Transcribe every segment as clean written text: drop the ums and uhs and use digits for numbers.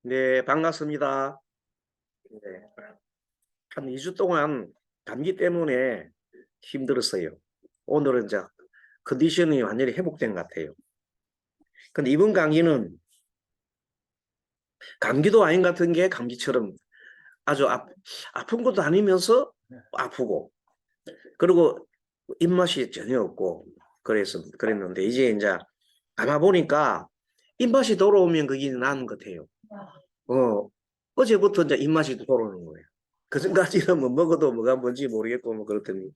네, 반갑습니다. 네, 한 2주 동안 감기 때문에 힘들었어요. 오늘은 이제 컨디션이 완전히 회복된 것 같아요. 근데 이번 감기는 감기도 아닌 것 같은 게 감기처럼 아주 아픈 것도 아니면서 아프고, 그리고 입맛이 전혀 없고, 그랬는데, 이제 아마 보니까 입맛이 돌아오면 그게 나은 것 같아요. 어제부터 이제 입맛이 돌아오는 거예요. 그 전까지는 뭐 먹어도 뭐가 뭔지 모르겠고 뭐 그렇더니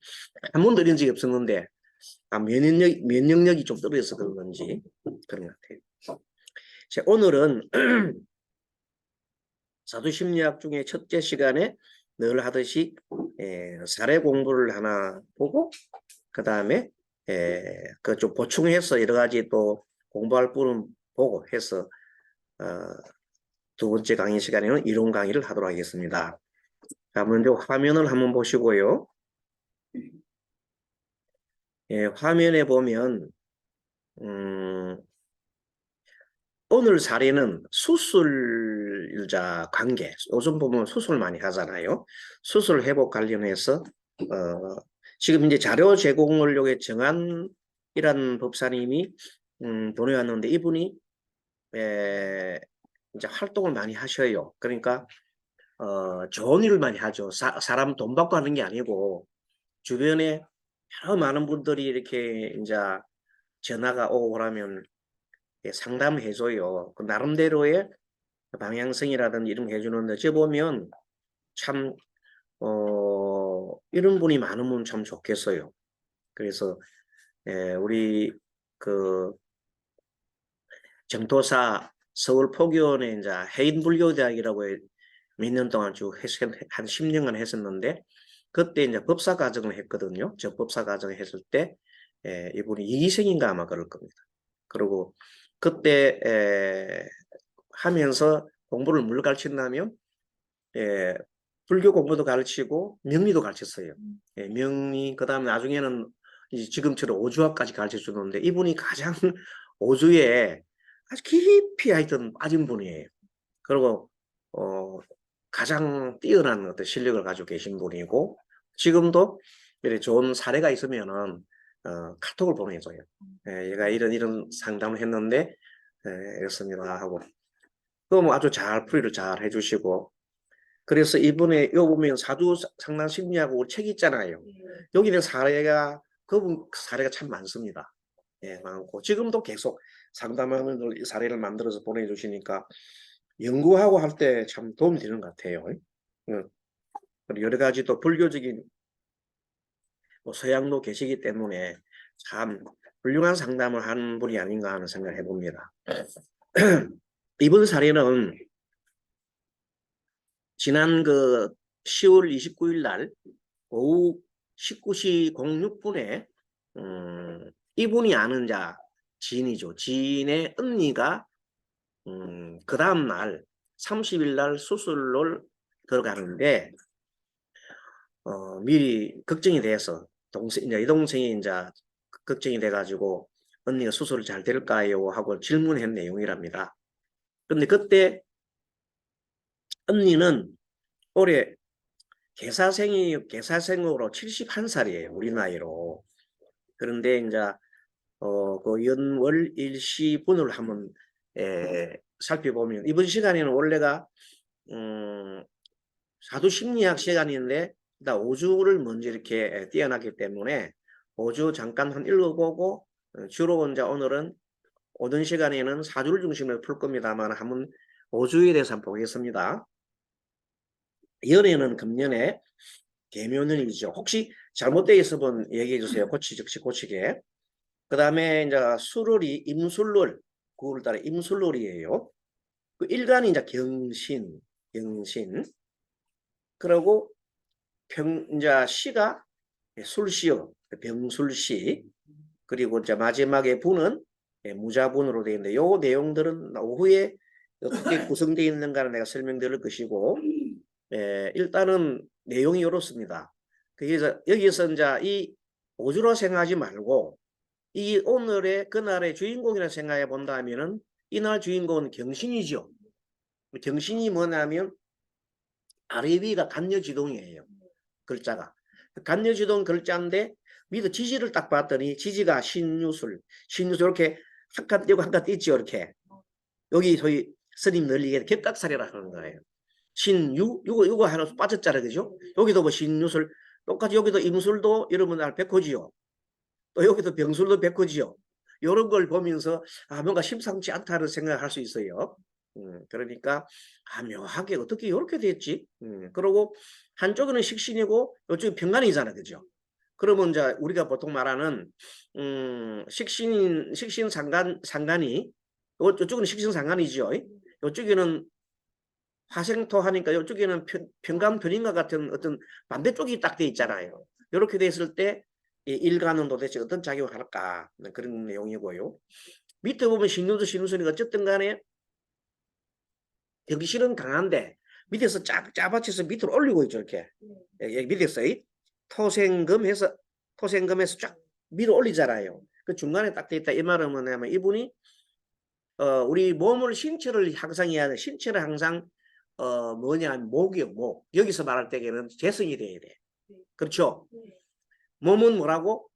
한 번도 이런 적이 없었는데 면역력이 좀 떨어져서 그런 건지 그런 것 같아요. 자, 오늘은 사두심리학 중에 첫째 시간에 늘 하듯이 사례 공부를 하나 보고 그 다음에 그 좀 보충해서 여러 가지 또 공부할 부분 보고 해서 어, 두 번째 강의 시간에는 이론 강의를 하도록 하겠습니다. 자, 먼저 화면을 한번 보시고요. 화면에 보면 음, 오늘 사례는 수술자 관계, 요즘 보면 수술 많이 하잖아요. 수술 회복 관련해서 지금 이제 자료 제공을 요게 정한이라는 법사님이 보내왔는데 이분이 이제 활동을 많이 하셔요. 그러니까 좋은 일을 많이 하죠. 사람 돈 받고 하는 게 아니고 주변에 여러 많은 분들이 이렇게 이제 전화가 오고 그러면 상담해줘요. 그 나름대로의 방향성이라든지 이런 거 해주는데, 저 보면 참, 이런 분이 많으면 참 좋겠어요. 그래서, 우리 그 정토사 서울 포교원에 이제 해인불교대학이라고 몇 년 동안 한 10년간 했었는데, 그때 이제 법사 과정을 했거든요. 저 법사 과정을 했을 때, 이분이 이기생인가 아마 그럴 겁니다. 그리고 그때 하면서 공부를 뭘 가르친다면 불교 공부도 가르치고 명리도 가르쳤어요. 명리 그다음에 나중에는 이제 지금처럼 오주학까지 가르쳐 주는데 이분이 가장 오주에 아주 깊이 하여튼 빠진 분이에요. 그리고 가장 뛰어난 어떤 실력을 가지고 계신 분이고 지금도 이렇게 좋은 사례가 있으면은 카톡을 보내줘요. 얘가 이런 상담을 했는데 이렇습니다 하고 또 뭐 아주 잘 풀이를 잘 해주시고 그래서 이번에 요 보면 사주 상담 심리하고 책 있잖아요. 여기는 사례가 그분 사례가 참 많습니다. 많고 지금도 계속 상담하는 사례를 만들어서 보내주시니까 연구하고 할 때 참 도움이 되는 것 같아요. 여러 가지 또 불교적인 뭐 서양도 계시기 때문에 참 훌륭한 상담을 하는 분이 아닌가 하는 생각을 해봅니다. 이번 사례는 지난 그 10월 29일 날 오후 19시 06분에 이분이 아는 자 지인이죠. 지인의 언니가 그 다음 날 30일 날 수술을 들어가는데 미리 걱정이 돼서 이제 이 동생이 이제 걱정이 돼가지고 언니가 수술을 잘 될까요? 하고 질문한 내용이랍니다. 근데 그때 언니는 올해 개사생으로 71살이에요. 우리 나이로. 그런데 이제 그 연월 일시분을 한번 살펴보면 이번 시간에는 원래가 사두 심리학 시간인데 나 5주를 먼저 이렇게 띄어놨기 때문에 5주 잠깐 한 읽어보고 주로 이제 오늘은 오전 시간에는 사주를 중심으로 풀 겁니다만 한번 5주에 대해서 한번 보겠습니다. 연애는 금년에 계묘년이죠. 혹시 잘못되어 있으면 얘기해 주세요. 즉시 고치게. 그 다음에 이제 수월이 임술월 9월달에 임술월이에요. 그 일간이 이제 경신. 그리고 이제 시가 술시요. 병술시. 그리고 이제 마지막에 분은 무자분으로 되어 있는데 요 내용들은 오후에 어떻게 구성되어 있는가를 내가 설명드릴 것이고 일단은 내용이 이렇습니다. 그래서 여기서 이제 이 오주로 생각하지 말고 이 오늘의 그날의 주인공이라 생각해 본다면은 이날 주인공은 경신이죠. 경신이 뭐냐면 아래 위가 간여지동이에요. 글자가. 간여지동 글자인데 밑에 지지를 딱 봤더니 지지가 신유술 이렇게 한 칸 띄고 한 칸 띄죠. 이렇게. 여기 소위 스님 널리게 겹각살이라 하는 거예요. 신유 요거 하나 빠졌잖아요. 그죠? 여기도 뭐 신유술 똑같이 여기도 임술도 여러분 알 백호지요. 또 여기도 병술도 백호지요. 이런 걸 보면서 뭔가 심상치 않다는 생각을 할 수 있어요. 그러니까 묘하게 어떻게 이렇게 됐지? 그리고 한쪽은 식신이고 이쪽이 병간이잖아, 그죠? 그러면 이제 우리가 보통 말하는 식신 상간이 이쪽은 식신 상간이죠. 이쪽에는 화생토 하니까 이쪽에는 평간편인과 같은 어떤 반대쪽이 딱 돼 있잖아요. 이렇게 됐을 때 일간은 도대체 어떤 작용을 할까? 그런 내용이고요. 밑에 보면 신유도 신우선이가 어쨌든 간에 경실은 강한데 밑에서 짜받쳐서 밑으로 올리고 있죠. 이렇게 여기 밑에서 토생금해서 쫙 밀어 올리잖아요. 그 중간에 딱 돼 있다. 이 말은 뭐냐면 이분이 우리 몸을 신체를 항상 해야 돼. 신체를 항상 뭐냐 목이요. 목. 여기서 말할 때에는 재성이 돼야 돼. 그렇죠? 몸은 뭐라고?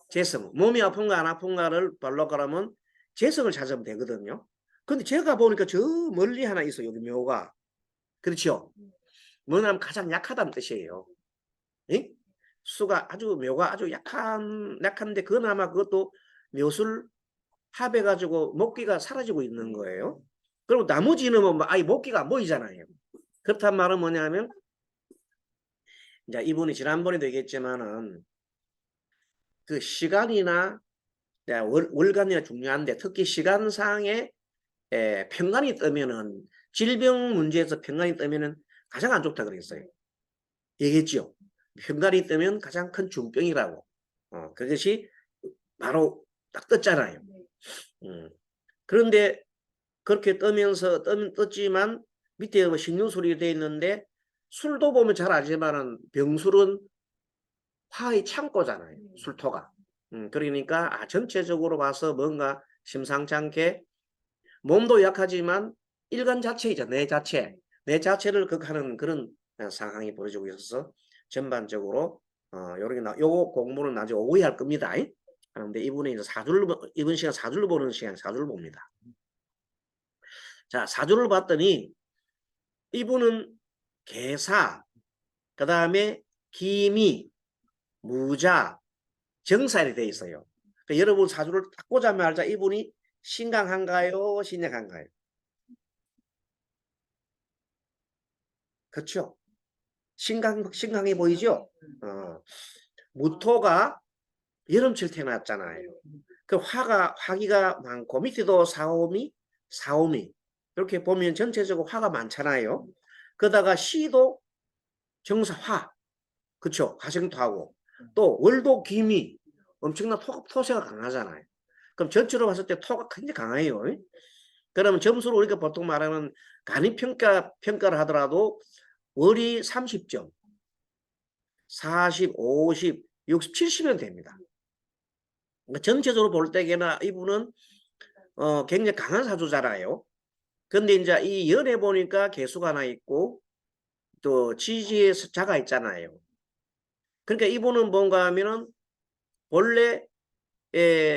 재성. 몸이 아픈가 안 아픈가를 발로 가라면 재성을 찾으면 되거든요. 근데 제가 보니까 저 멀리 하나 있어요. 여기 묘가. 그렇죠? 뭐냐면 가장 약하다는 뜻이에요. 예? 수가 아주 묘가 아주 약한데 그나마 그것도 묘술 합해가지고 목기가 사라지고 있는 거예요. 그리고 나머지는 뭐 아예 목기가 안 보이잖아요. 그렇단 말은 뭐냐면 이제 이분이 지난번에도 얘기했지만은 그 시간이나 월간이나 중요한데 특히 시간상에 편간이 뜨면은 질병 문제에서 편간이 뜨면은 가장 안 좋다 그랬어요. 얘기했죠. 편간이 뜨면 가장 큰 중병이라고. 그것이 바로 딱 떴잖아요. 그런데 그렇게 뜨면서 떴지만 밑에 뭐 신유술이 되어 있는데 술도 보면 잘 알지만은 병술은 화의 창고잖아요. 술토가. 그러니까 전체적으로 봐서 뭔가 심상치 않게 몸도 약하지만 일간 자체이죠. 내 자체를 극하는 그런 상황이 벌어지고 있어서 전반적으로 요거 공부는 나중에 오후에 할 겁니다. 그런데 이분이 이제 이번 시간 사주를 보는 시간 사주를 봅니다. 자, 사주를 봤더니 이분은 개사, 그 다음에 기미, 무자, 정살이 돼 있어요. 그러니까 여러분 사주를 딱 보자마자 이분이 신강한가요? 신약한가요? 그렇죠? 신강해 보이죠? 무토가 여름철 태어났잖아요. 그 화기가 많고 밑에도 사오미 이렇게 보면 전체적으로 화가 많잖아요. 그러다가 시도 정사화, 그렇죠? 화생토하고 또 월도 기미 엄청난 토세가 강하잖아요. 그럼 전체로 봤을 때 토가 굉장히 강해요. 그러면 점수로 우리가 보통 말하는 간이평가를 하더라도 월이 30점, 40, 50, 60, 70은 됩니다. 그러니까 전체적으로 볼 때에나 이분은 굉장히 강한 사주잖아요. 근데 이제 이 연에 보니까 개수가 하나 있고 또 지지에 자가 있잖아요. 그러니까 이분은 뭔가 하면은 원래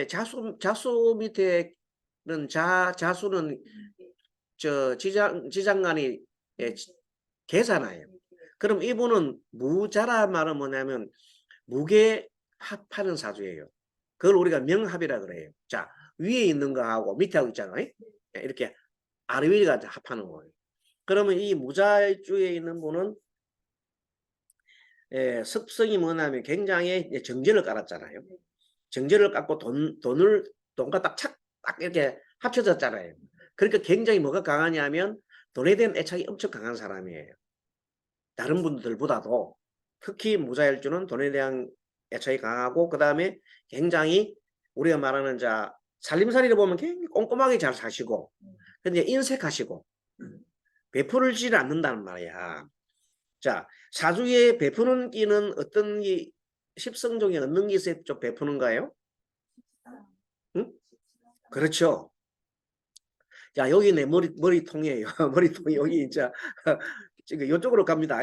자수 밑에는 자수는 지장간이 개잖아요. 그럼 이분은 무자라 말은 뭐냐면 무게 합하는 사주예요. 그걸 우리가 명합이라 그래요. 자, 위에 있는 거하고 밑에 하고 있잖아요. 이렇게 아래 위가 합하는 거예요. 그러면 이 무자주에 있는 분은 습성이 뭐냐면 굉장히 정제를 깔았잖아요. 정제를 깔고 돈과 딱 이렇게 합쳐졌잖아요. 그러니까 굉장히 뭐가 강하냐면 돈에 대한 애착이 엄청 강한 사람이에요. 다른 분들보다도 특히 무자일주는 돈에 대한 애착이 강하고 그 다음에 굉장히 우리가 말하는 살림살이를 보면 굉장히 꼼꼼하게 잘 사시고 근데 인색하시고 베풀지를 않는다는 말이야. 자, 사주에 베푸는 끼는 어떤 십성 중에 어떤 기세 좀 베푸는가요? 응? 그렇죠. 자, 여기 내 머리통이에요. 머리통이 여기 이제 지금 이쪽으로 갑니다.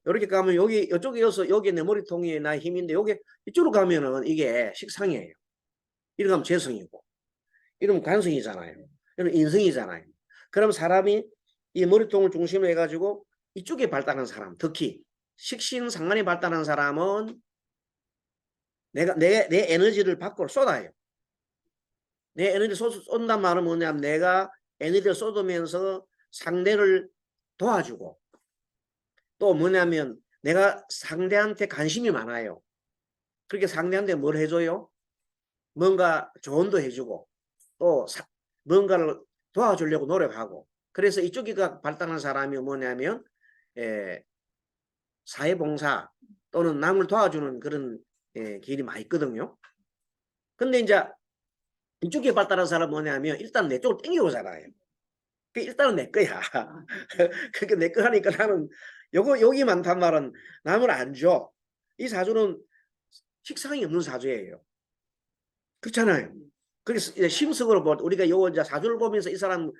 이렇게 가면 여기 이쪽이어서 여기 내 머리통이 나 힘인데 여기 이쪽으로 가면은 이게 식상이에요. 이러면 가면 재성이고 이러면 관성이잖아요. 이러면 인성이잖아요. 그럼 사람이 이 머리통을 중심으로 해가지고 이쪽에 발달한 사람, 특히 식신상관이 발달한 사람은 내 에너지를 밖으로 쏟아요. 내 에너지 쏜단 말은 뭐냐면 내가 에너지를 쏟으면서 상대를 도와주고 또 뭐냐면 내가 상대한테 관심이 많아요. 그렇게 상대한테 뭘 해줘요? 뭔가 조언도 해주고 또 뭔가를 도와주려고 노력하고 그래서 이쪽이가 발달한 사람이 뭐냐면 사회봉사 또는 남을 도와주는 그런 길이 많이 있거든요. 근데 이제 이쪽에 발달한 사람은 뭐냐면 일단 내 쪽으로 땡겨오잖아요. 일단은 내 거야. 그렇게 내 거 하니까 나는 여기 많단 말은 남을 안 줘. 이 사주는 식상이 없는 사주예요. 그렇잖아요. 그래서 심성으로 우리가 이제 사주를 보면서 이 사람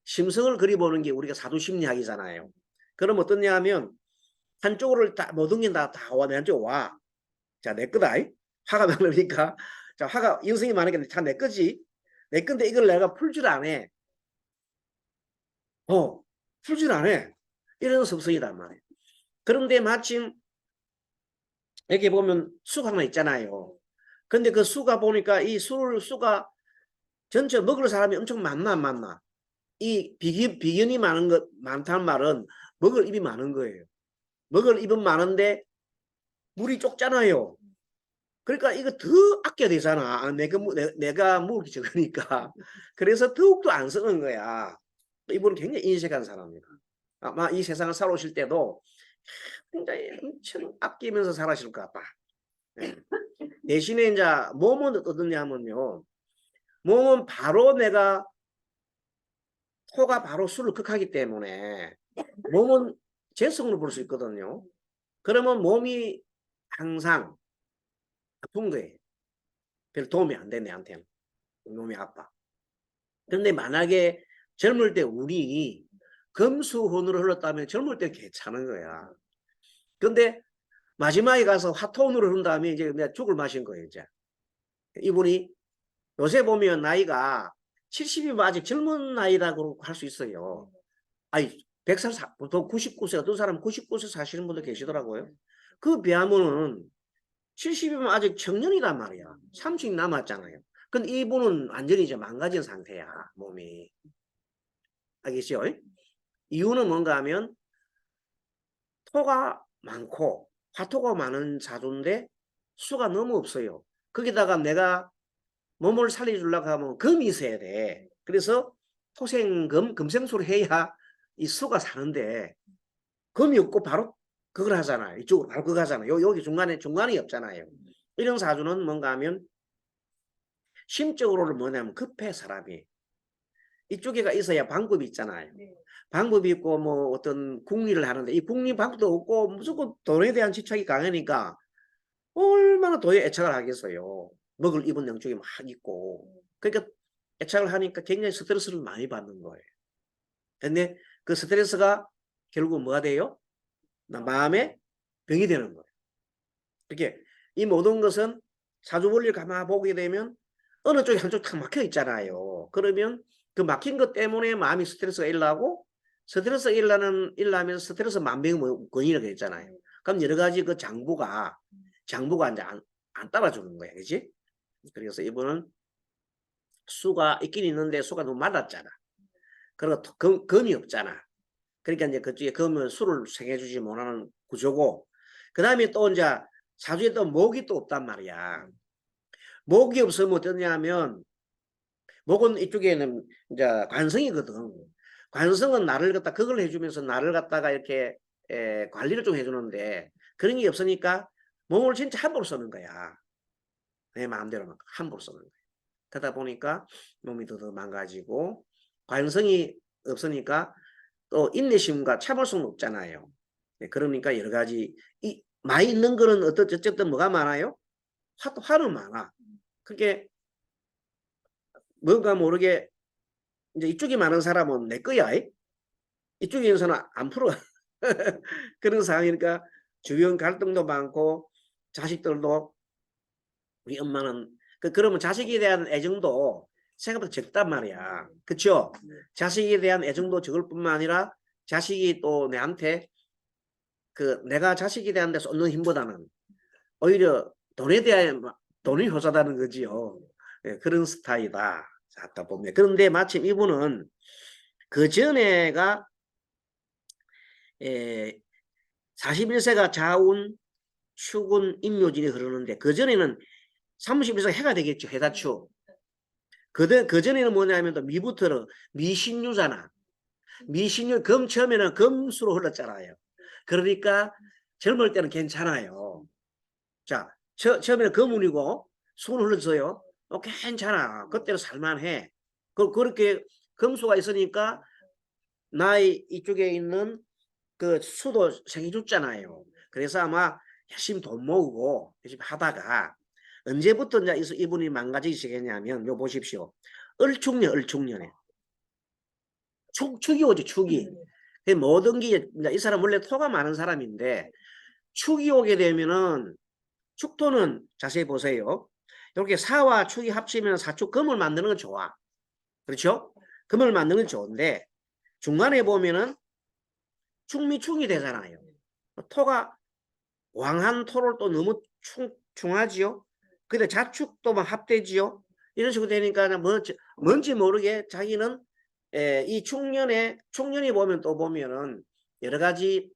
심성을 그려보는 게 우리가 사주 심리학이잖아요. 그럼 어떠냐 하면 한쪽으로 다 모든 게 다 와, 내 한쪽 와. 자, 내 거다. 화가 많으니까. 자, 화가 인성이 많으니까 다 내 거지. 내 건데 이걸 내가 풀 줄 안 해. 풀 줄 안 해. 이런 습성이란 말이에요. 그런데 마침 여기 보면 수가 하나 있잖아요. 근데 그 수가 보니까 이 수가 전체 먹을 사람이 엄청 많나 안 많나. 이 비견이 많다는 말은 먹을 입이 많은 거예요. 먹을 입은 많은데 물이 좁잖아요. 그러니까 이거 더 아껴야 되잖아. 내가 먹기 적으니까. 그래서 더욱더 안 쓰는 거야. 이분은 굉장히 인색한 사람입니다. 아마 이 세상을 살아오실 때도 굉장히 엄청 아끼면서 살아실 것 같다. 네. 대신에 이제 몸은 어떠냐면요. 몸은 바로 내가 토가 바로 술을 극하기 때문에 몸은 재성으로 볼 수 있거든요. 그러면 몸이 항상 아픈 거예요. 별 도움이 안 돼, 내한테는. 몸이 아파. 그런데 만약에 젊을 때 운이 금수혼으로 흘렀다면 젊을 때 괜찮은 거야. 근데 마지막에 가서 화토운으로 흐른 다음에 이제 내가 죽을 마신 거예요, 이제. 이분이 요새 보면 나이가 70이면 아직 젊은 나이라고 할 수 있어요. 아니, 100살, 보통 99세, 어떤 사람 99세 사시는 분도 계시더라고요. 그 비하면은 70이면 아직 청년이란 말이야. 30 남았잖아요. 근데 이분은 완전히 이제 망가진 상태야, 몸이. 알겠죠? 이유는 뭔가 하면 토가 많고 화토가 많은 사주인데 수가 너무 없어요. 거기다가 내가 몸을 살려주려고 하면 금이 있어야 돼. 그래서 토생금, 금생수를 해야 이 수가 사는데 금이 없고 바로 그걸 하잖아요. 이쪽으로 바로 그거 하잖아요. 여기 중간이 없잖아요. 이런 사주는 뭔가 하면 심적으로는 뭐냐면 급해 사람이. 이쪽에가 있어야 방법이 있잖아요. 방법이 있고 뭐 어떤 궁리를 하는데 이 궁리 방법도 없고 무조건 돈에 대한 집착이 강하니까 얼마나 돈에 애착을 하겠어요. 먹을 입은 양쪽에 막 있고. 그러니까 애착을 하니까 굉장히 스트레스를 많이 받는 거예요. 근데 그 스트레스가 결국 뭐가 돼요? 마음에 병이 되는 거예요. 이렇게 이 모든 것은 사주 원리를 가만 보게 되면 어느 쪽에 한쪽 탁 막혀 있잖아요. 그러면 그 막힌 것 때문에 마음이 스트레스가 일어나고 스트레스가 일어나면 스트레스 만병권이라고 했잖아요. 그럼 여러 가지 그 장부가 이제 안 따라주는 거야. 그지? 그래서 이분은 수가 있긴 있는데 수가 너무 맞았잖아. 그리고 금이 없잖아. 그러니까 이제 그쪽에 금은 수를 생해주지 못하는 구조고 그 다음에 또 이제 사주에 또 목이 또 없단 말이야. 목이 없으면 어떠냐면 목은 이쪽에는 이제 관성이거든. 관성은 나를 갖다 그걸 해주면서 나를 갖다가 이렇게 관리를 좀 해주는데 그런 게 없으니까 몸을 진짜 함부로 쓰는 거야. 내 마음대로 함부로 쓰는 거야. 그러다 보니까 몸이 더 망가지고 관성이 없으니까 또 인내심과 참을성은 없잖아요. 그러니까 여러 가지 많이 있는 거는 어쨌든 뭐가 많아요? 화는 많아. 그게 뭔가 모르게 이제 이쪽이 많은 사람은 내 거야. 이쪽에서는 안 풀어. 그런 상황이니까 주변 갈등도 많고 자식들도 우리 엄마는 그러면 자식에 대한 애정도 생각보다 적단 말이야. 그쵸? 자식에 대한 애정도 적을 뿐만 아니라 자식이 또 내한테 내가 자식에 대한 데 쏟는 힘보다는 오히려 돈에 대한 돈이 효자다는 거지요. 예, 그런 스타일이다. 아까 보면. 그런데 마침 이분은 그 전에가 41세가 자운, 축운, 임묘진이 흐르는데 그 전에는 31세가 해가 되겠죠. 해다축. 그 전에는 뭐냐면 또 미부터는 미신유잖아. 미신유 금 처음에는 금수로 흘렀잖아요. 그러니까 젊을 때는 괜찮아요. 자, 처음에는 금운이고 수는 흘렀어요. 괜찮아. 그때는 살만해. 그렇게 금수가 있으니까 나의 이쪽에 있는 그 수도 생겨줬잖아요. 그래서 아마 열심히 돈 모으고 열심히 하다가 언제부터 이제 이분이 망가지시겠냐면 요 보십시오. 을축년에 축이 오죠. 축이. 모든 게 이 사람 원래 토가 많은 사람인데 축이 오게 되면은 축토는 자세히 보세요. 이렇게 사와 축이 합치면 사축 금을 만드는 건 좋아. 그렇죠? 금을 만드는 건 좋은데 중간에 보면은 축이 되잖아요. 토가 왕한 토를 또 너무 충하지요. 근데 자축도 막 합되지요. 이런 식으로 되니까 뭔지 모르게 자기는 이 축년이 보면 또 보면은 여러 가지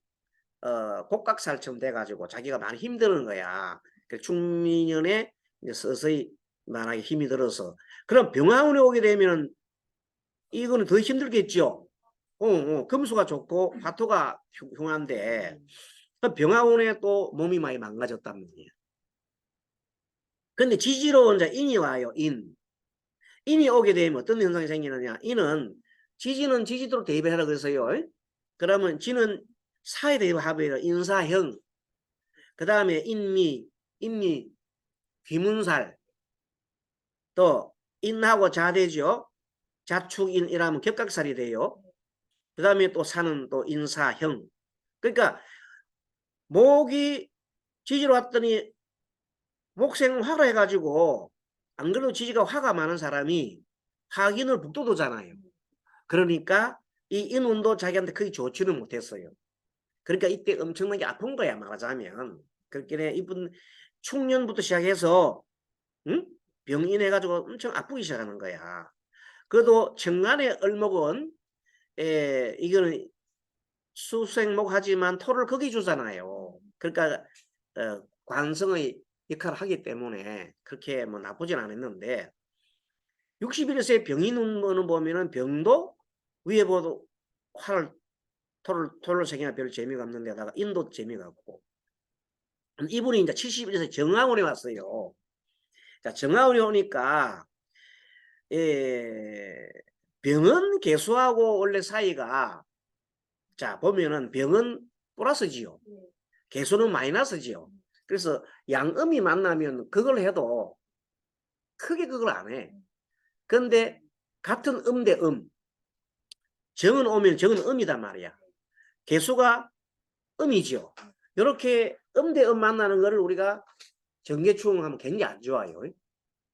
곡각살처럼 돼가지고 자기가 많이 힘드는 거야. 그 축년에 서서히 만약에 힘이 들어서 그럼 병화운이 오게 되면 이거는 더 힘들겠죠. 금수가 좋고 화토가 흉한데 병화운에 또 몸이 많이 망가졌단 말이에요. 근데 지지로 이제 인이 와요. 인이 오게 되면 어떤 현상이 생기느냐. 인은 지지는 지지도로 대입하라 그래서요. 그러면 지는 사에 대입합이에요. 인사형. 그 다음에 인미, 귀문살. 또 인하고 자되죠. 자축인이라면 격각살이 돼요. 그 다음에 또 사는 또 인사형. 그러니까 목이 지지로 왔더니 목생화로 해가지고 안 그래도 지지가 화가 많은 사람이 화인을 북돋우잖아요. 그러니까 이 인운도 자기한테 거의 좋지는 못했어요. 그러니까 이때 엄청나게 아픈 거야 말하자면. 그렇게 이분 축년부터 시작해서 병인해가지고 엄청 아프기 시작하는 거야. 그래도 정간의 을목은 이거는 수생목 하지만 토를 거기 주잖아요. 그러니까 관성의 역할을 하기 때문에 그렇게 뭐 나쁘진 않았는데 61세 병인운은 보면은 병도 위에 보도 토를 생기나 별 재미가 없는 데다가 인도 재미가 없고 이분이 이제 71세 정화운에 왔어요. 자, 정화운이 오니까 병은 개수하고 원래 사이가 자 보면은 병은 플러스지요. 개수는 마이너스지요. 그래서 양음이 만나면 그걸 해도 크게 그걸 안 해. 근데 같은 음 대 정은 오면 정은 음이단 말이야. 개수가 음이죠. 이렇게 음 대 만나는 거를 우리가 정계충하면 굉장히 안 좋아요.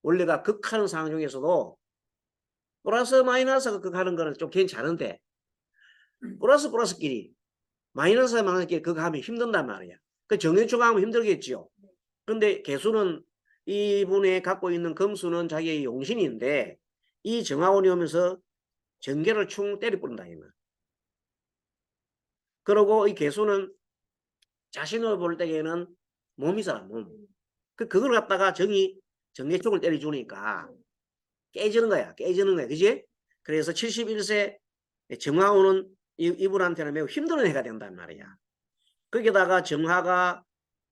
원래가 극하는 상황 중에서도 플러스 마이너스가 극하는 거는 좀 괜찮은데 플러스끼리 마이너스끼리 극하면 힘든단 말이야. 그 정계충하면 힘들겠죠. 근데 개수는 이분이 갖고 있는 금수는 자기의 용신인데 이 정화운이 오면서 전개를 충 때려 뿌린다. 그리고 이 개수는 자신을 볼 때에는 몸이잖아, 몸. 그걸 갖다가 정계 쪽을 때려주니까 깨지는 거야. 그지? 그래서 71세 정화운은 이분한테는 매우 힘든 해가 된단 말이야. 거기다가 정화가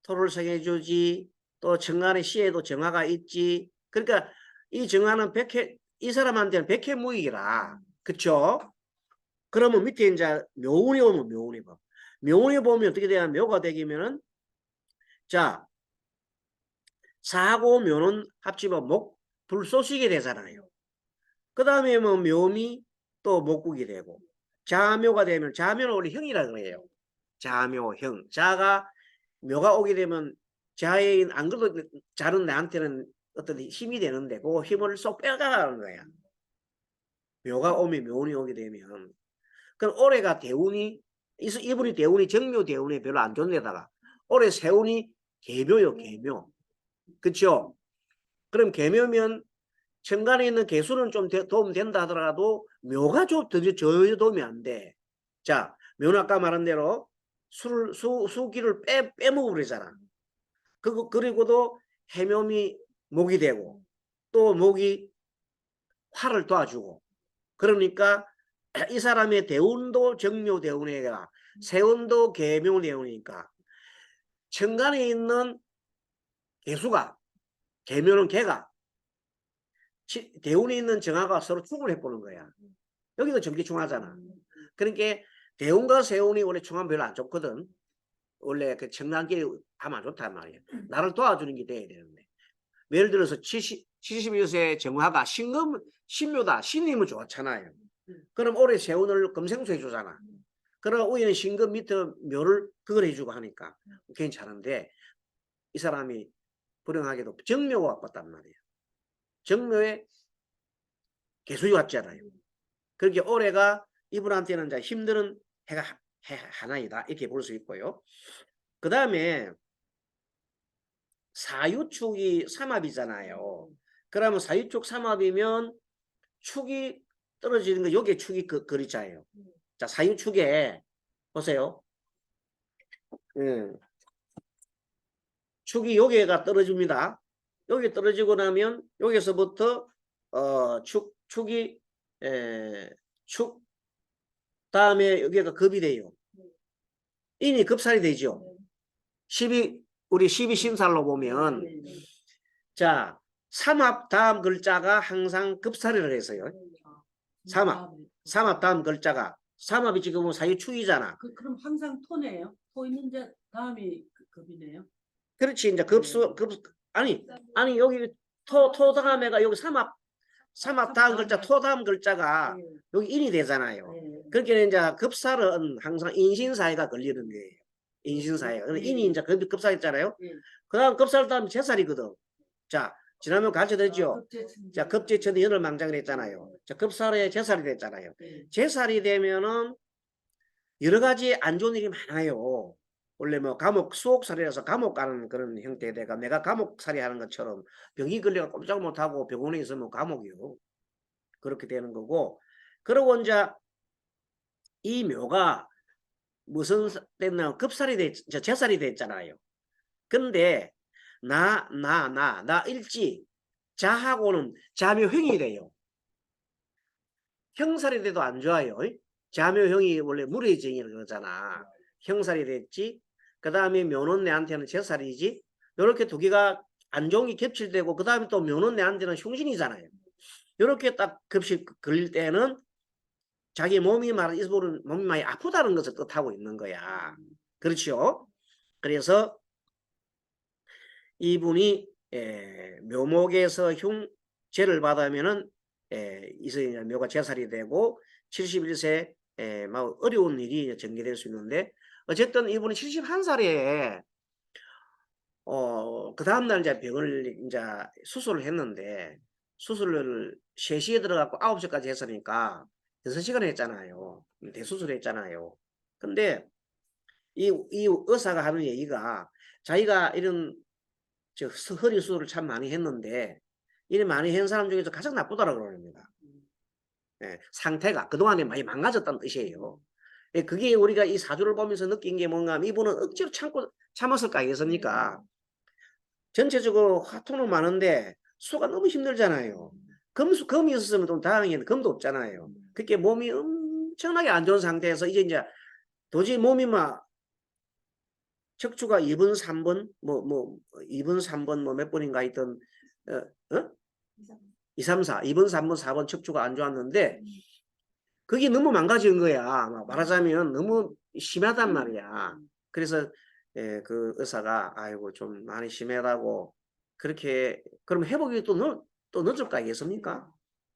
토를 생해주지, 또 정관의 시에도 정화가 있지. 그러니까 이 정화는 이 사람한테는 백해무익이라. 그쵸? 그러면 밑에 이제 묘운이 오면 묘운이 봐. 묘운이 보면 어떻게 돼야 묘가 되기면은 자, 사하고 묘는 합치면 불쏘시게 되잖아요. 그 다음에 뭐 묘미, 또 목국이 되고, 자묘가 되면, 자묘는 원래 형이라 그래요. 자묘, 형. 자가, 묘가 오게 되면 자의, 안 그래도 자는 나한테는 어떤 힘이 되는데 그 힘을 쏙 빼가는 거야. 묘가 오면 묘운이 오게 되면. 그럼 올해가 대운이, 이분이 대운이 정묘 대운이 별로 안 좋은 데다가 올해 세운이 개묘요, 개묘. 그쵸? 그럼 개묘면 천간에 있는 개수는 좀 도움 된다 하더라도 묘가 좀 전혀 도움이 안 돼. 자, 묘는 아까 말한 대로 수기를 빼먹어버리잖아. 그리고도 해묘이 목이 되고 또 목이 화를 도와주고 그러니까 이 사람의 대운도 정묘 대운이가 세운도 개묘 대운이니까 천간에 있는 개수가 개묘는 개가 대운에 있는 정화가 서로 축을 해보는 거야. 여기도 전기충하잖아. 그러니까 대운과 세운이 원래 충하면 별로 안 좋거든. 원래 그 천간끼리 하면 안 좋단 말이야. 나를 도와주는 게 돼야 되는데. 예를 들어서 71세 정화가 신묘다. 신임은 좋잖아요. 그럼 올해 세운을 금생수 해주잖아. 그럼 우리는 신금 밑에 묘를 그걸 해주고 하니까 괜찮은데 이 사람이 불행하게도 정묘가 왔단 말이에요. 정묘에 개수이 왔잖아요. 그렇게 올해가 이분한테는 이제 힘드는 해가 하나이다. 이렇게 볼 수 있고요. 그 다음에 사유축이 삼합이잖아요. 그러면 사유축 삼합이면 축이 떨어지는 거, 여기에 축이 그리자예요. 자, 사유축에 보세요. 축이 여기가 떨어집니다. 여기 떨어지고 나면 여기서부터 축이 축 다음에 여기가 급이 돼요. 인이 급살이 되죠. 우리 12신살로 보면 자 삼합 다음 글자가 항상 급살이라고 했어요. 삼합 다음 글자가 삼합이 지금 사유축이잖아. 그럼 항상 토네요. 토 있는데 다음이 급이네요. 그렇지. 이제 아니 여기 토 다음에가 여기 삼합 다음 글자 토 다음 글자가 여기 인이 되잖아요. 그렇게 이제 급살은 항상 인신사회가 걸리는 거예요. 인신사회가. 인이 이제 급살했잖아요. 그 다음 급살 다음 제살이거든. 자, 지난번 가르쳐드렸죠. 자, 급제천이 연월망장을 했잖아요. 자, 급살에 제살이 됐잖아요. 제살이 되면은 여러 가지 안 좋은 일이 많아요. 원래 뭐 감옥 수옥살이라서 감옥 가는 그런 형태가 내가 감옥살이 하는 것처럼 병이 걸려가 꼼짝 못하고 병원에 있으면 감옥이요. 그렇게 되는 거고. 그리고 이제 이 묘가 무슨 때는 급살이 제살이 됐잖아요. 근데 나 일지 자하고는 자묘형이 돼요. 형살이 돼도 안 좋아요. 자묘형이 원래 무례정이라고 그러잖아. 형살이 됐지. 그 다음에 묘는 내한테는 제살이지. 이렇게 두 개가 안 좋은 게 겹칠되고 그 다음에 또 묘는 내한테는 흉신이잖아요. 이렇게 딱 급식 걸릴 때는 자기 몸이 몸이 많이 아프다는 것을 뜻하고 있는 거야. 그렇죠? 그래서 이분이 묘목에서 흉죄를 받으면은 묘가 제살이 되고 71세 어려운 일이 전개될 수 있는데 어쨌든 이분이 71살에 그 다음날 이제 병을 이제 수술을 했는데 수술을 3시에 들어가고 9시까지 했으니까 6시간 했잖아요. 대수술을 했잖아요. 근데 이 의사가 하는 얘기가 자기가 이런 허리 수술을 참 많이 했는데 이래 많이 한 사람 중에서 가장 나쁘다고 그럽니다. 상태가 그동안에 많이 망가졌다는 뜻이에요. 그게 우리가 이 사주를 보면서 느낀 게 뭔가 하면 이분은 억지로 참았을 거 아니겠습니까? 전체적으로 화토는 많은데 수가 너무 힘들잖아요. 금이 있었으면 좀 다행인데 금도 없잖아요. 그렇게 몸이 엄청나게 안 좋은 상태에서 이제 도저히 몸이 막 척추가 2번, 3번, 2번, 3번 몇 번인가 있던 2, 3, 4, 2번, 3번, 4번 척추가 안 좋았는데 그게 너무 망가진 거야. 말하자면 너무 심하단 말이야. 그래서 그 의사가 아이고 좀 많이 심하다고 그렇게 그럼 회복이 또 늦을 거 아니겠습니까?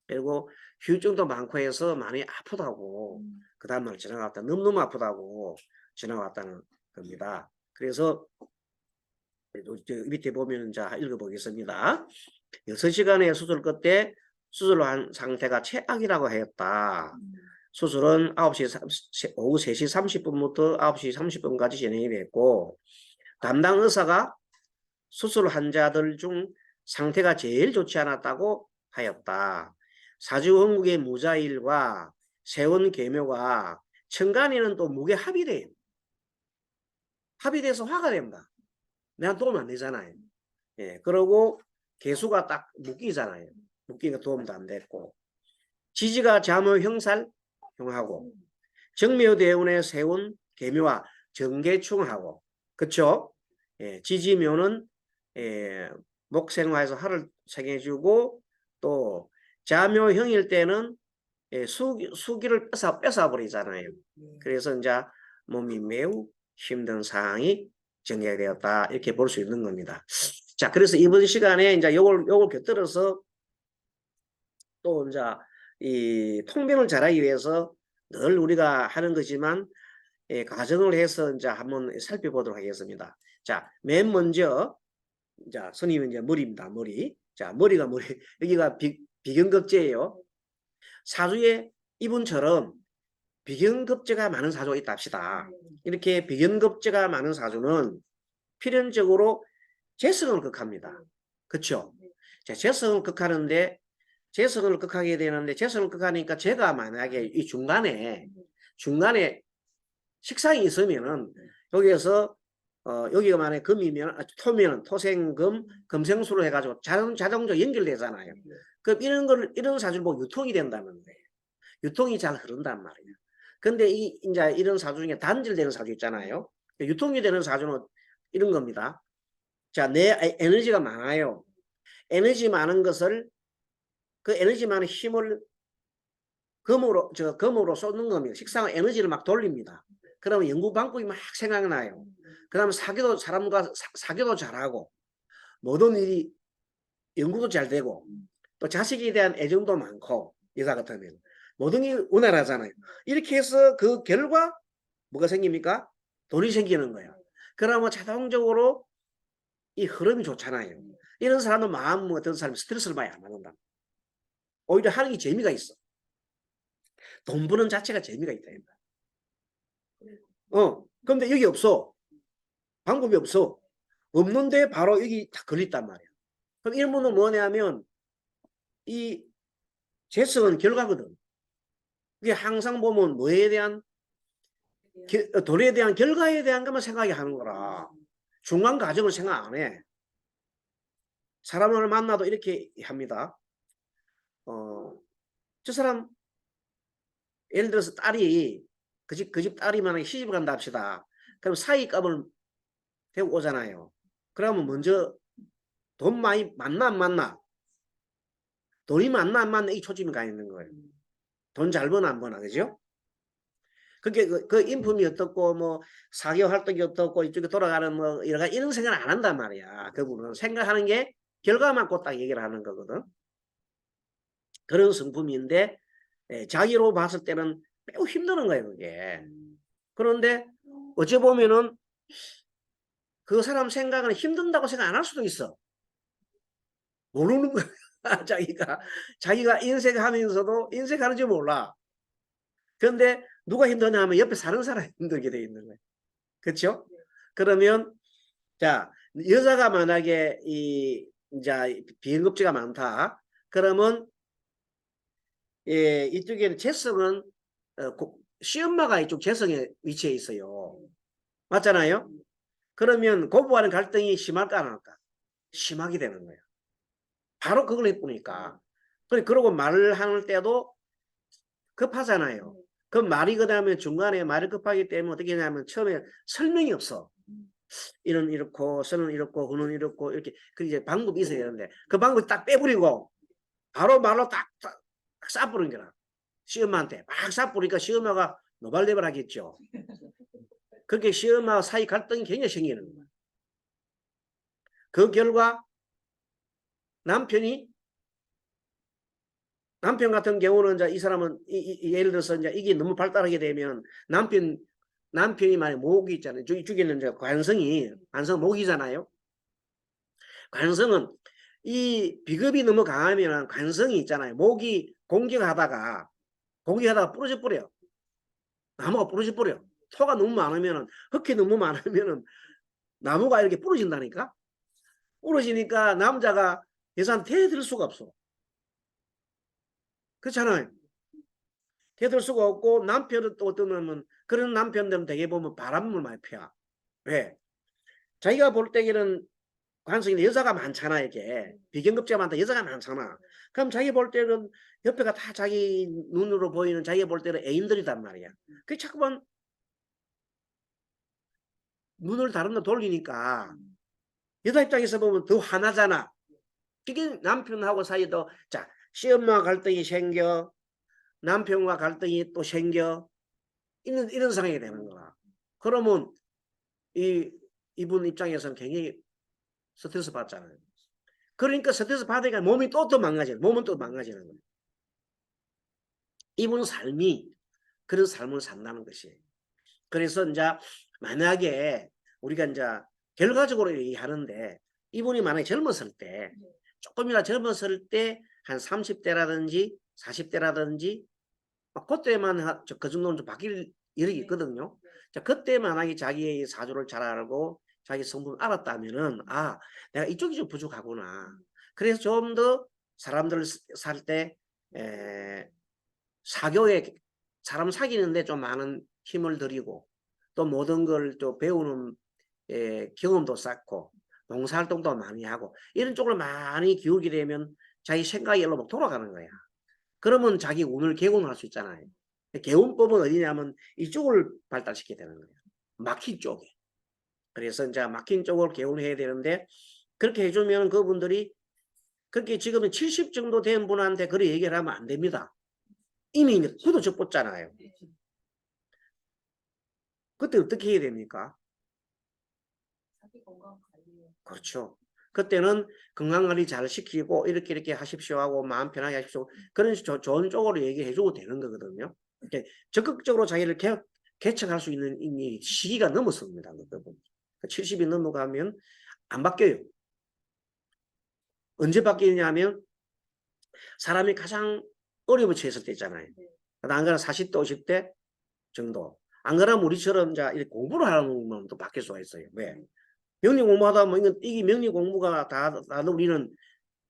그리고 후유증도 많고 해서 많이 아프다고 그 다음날 지나갔다. 너무너무 아프다고 지나갔다는 겁니다. 그래서 저 밑에 보면 자 읽어보겠습니다. 6시간의 수술 끝에 수술한 상태가 최악이라고 하였다. 수술은 오후 3시 30분부터 9시 30분까지 진행이 됐고 담당 의사가 수술 환자들 중 상태가 제일 좋지 않았다고 하였다. 사주원국의 무자일과 세원계묘가 천간에는 또 무게 합의돼요. 합의돼서 화가 됩니다. 내가 도움 안 되잖아요. 예, 그러고 개수가 딱 묶이잖아요. 묶기가 도움도 안 됐고 지지가 자묘 형살형하고 정묘대운의 세운 계묘와 정계충하고 그쵸? 예, 지지묘는 목생화에서 화를 생해주고 또 자묘형일 때는 수기를 뺏어버리잖아요. 그래서 이제 몸이 매우 힘든 상황이 전개되었다 이렇게 볼 수 있는 겁니다. 자, 그래서 이번 시간에 이제 요걸 곁들여서 또 이제 이 통변을 잘하기 위해서 늘 우리가 하는 거지만 가정을 해서 이제 한번 살펴보도록 하겠습니다. 자, 맨 먼저 자, 선임은 이제 머리입니다. 머리. 자, 머리가 여기가 비경급제예요. 사주에 이분처럼 비경급제가 많은 사주가 있다 합시다. 이렇게 비경급제가 많은 사주는 필연적으로 재성을 극합니다. 그렇죠? 자, 재성을 극하는데 재성을 극하게 되는데 재성을 극하니까 제가 만약에 이 중간에 식상이 있으면은 여기에서 여기가 만약에 금이면 토면은 토생금 금생수로 해가지고 자동적으로 연결되잖아요. 그럼 이런 사주를 보고 유통이 된다는 거예요. 유통이 잘 흐른단 말이에요. 근데 이제 이런 사주 중에 단절되는 사주 있잖아요. 유통이 되는 사주는 이런 겁니다. 자, 내 에너지가 많아요. 에너지 많은 것을 그 에너지 많은 힘을 금으로 쏟는 겁니다. 식상은 에너지를 막 돌립니다. 그러면 연구 방법이 막 생각나요. 그 다음에 사람과 사교도 잘하고 모든 일이 연구도 잘 되고 또 자식에 대한 애정도 많고 여자 같으면 모든 게 원활하잖아요. 이렇게 해서 그 결과 뭐가 생깁니까? 돈이 생기는 거예요. 그러면 자동적으로 이 흐름이 좋잖아요. 이런 사람은 마음 어떤 사람이 스트레스를 많이 안 받는다. 오히려 하는 게 재미가 있어. 돈 버는 자체가 재미가 있다. 근데 여기 없어. 방법이 없어. 없는데 바로 여기 다 걸렸단 말이야. 그럼 이런 분은 뭐냐면 이 재성은 결과거든. 이게 항상 보면 뭐에 대한 돈에 대한 결과에 대한 것만 생각이 하는 거라. 중간 과정을 생각 안 해. 사람을 만나도 이렇게 합니다. 저 사람 예를 들어서 딸이 그 집 딸이면 시집을 간다 합시다. 그럼 사위값을 대고 오잖아요. 그러면 먼저 돈 많이 많나 안 많나? 돈이 많나 안 많나 이 초점이 가 있는 거예요. 돈 잘 버나 안 버나 그죠? 그게 그 인품이 어떻고 뭐 사교 활동이 어떻고 이쪽에 돌아가는 뭐 이런 생각을 안 한단 말이야. 그분은 생각하는 게 결과만 꼭 딱 얘기를 하는 거거든. 그런 성품인데 자기로 봤을 때는 매우 힘드는 거예요 그게. 그런데 어찌 보면은 그 사람 생각은 힘든다고 생각 안 할 수도 있어. 모르는 거야. 자기가 인생하면서도 인생하는지 몰라. 그런데 누가 힘드냐 하면 옆에 사는 사람이 힘들게 돼 있는 거예요. 그렇죠? 그러면 자 여자가 만약에 이제 비행급제가 많다. 그러면 이쪽에는 재성은 시엄마가 이쪽 재성에 위치해 있어요. 맞잖아요? 그러면 고부와는 갈등이 심할까 안 할까? 심하게 되는 거예요. 바로 그걸 해보니까. 그러고 말을 할 때도 급하잖아요. 그 말이 그다음에 중간에 말이 급하기 때문에 어떻게 하냐면 처음에 설명이 없어. 이는 이렇고 저는 이렇고 그는 이렇고 이렇게 그 이제 방법이 있어야 되는데 그 방법 딱 빼버리고 바로 말로 딱 쏴버린 거라. 시엄마한테 막 쏴버리니까 시엄마가 노발대발 하겠죠. 그렇게 시엄마와 사이 갈등이 굉장히 생기는 거야. 그 결과 남편이 남편 같은 경우는 이제 이 사람은 예를 들어서 이제 이게 너무 발달하게 되면 남편이 만약 목이 있잖아요. 죽이는 이제 관성 목이잖아요. 관성은 이 비급이 너무 강하면 관성이 있잖아요. 목이 공격하다가 부러져 버려요. 나무가 부러져 버려요. 토가 너무 많으면은 흙이 너무 많으면은 나무가 이렇게 부러진다니까. 부러지니까 남자가 여자한테 대들 수가 없어. 그렇잖아요. 대들 수가 없고 남편은 또 어떤 놈은 그런 남편들은 되게 보면 바람을 많이 펴. 왜? 자기가 볼 때에는 관성이 여자가 많잖아. 이게 비경급제가 많다. 여자가 많잖아. 그럼 자기 볼 때는 옆에가 다 자기 눈으로 보이는 자기가 볼 때는 애인들이단 말이야. 그 자꾸만 눈을 다른 데 돌리니까 여자 입장에서 보면 더 화나잖아. 그게 남편하고 사이도 자 시엄마 갈등이 생겨 남편과 갈등이 또 생겨 이런 상황이 되는 거야. 그러면 이분 입장에서는 굉장히 스트레스 받잖아요. 그러니까 스트레스 받으니까 몸이 또 망가져요. 몸은 또 망가지는 거예요. 이분 삶이 그런 삶을 산다는 것이에요. 그래서 이제 만약에 우리가 이제 결과적으로 얘기하는데 이분이 만약에 젊었을 때 조금이나 젊었을 때 한 30대라든지 40대라든지 그때만 그 정도는 좀 바뀔 여력이 있거든요. 자, 그때 만약에 자기의 사주를 잘 알고 자기 성분을 알았다면은 아 내가 이쪽이 좀 부족하구나. 그래서 좀 더 사람들 살 때 사교에 사람 사귀는데 좀 많은 힘을 들이고 또 모든 걸 또 배우는 경험도 쌓고 봉사활동도 많이 하고 이런 쪽으로 많이 기울게 되면 자기 생각이 일로 막 돌아가는 거야. 그러면 자기 운을 개운할 수 있잖아요. 개운법은 어디냐면 이쪽을 발달시켜야 되는 거예요. 막힌 쪽에. 그래서 이제 막힌 쪽을 개운해야 되는데 그렇게 해주면 그분들이 그렇게 지금은 70 정도 된 분한테 그렇게 얘기를 하면 안 됩니다. 이미 후도 접었잖아요. 그때 어떻게 해야 됩니까? 자기 건강 관리. 그렇죠. 그때는 건강관리 잘 시키고 이렇게 하십시오 하고 마음 편하게 하십시오. 그런 좋은 쪽으로 얘기해 주고 되는 거거든요. 이렇게 적극적으로 자기를 개척할 수 있는 이 시기가 넘었습니다. 70이 넘어가면 안 바뀌어요. 언제 바뀌느냐면 사람이 가장 어려움에 처했을 때 있잖아요. 안 그러면 40대 50대 정도. 안 그러면 우리처럼 이렇게 공부를 하는 놈은 또 바뀔 수가 있어요. 왜? 명리 공부하다 보면 이게 명리 공부가 다들 우리는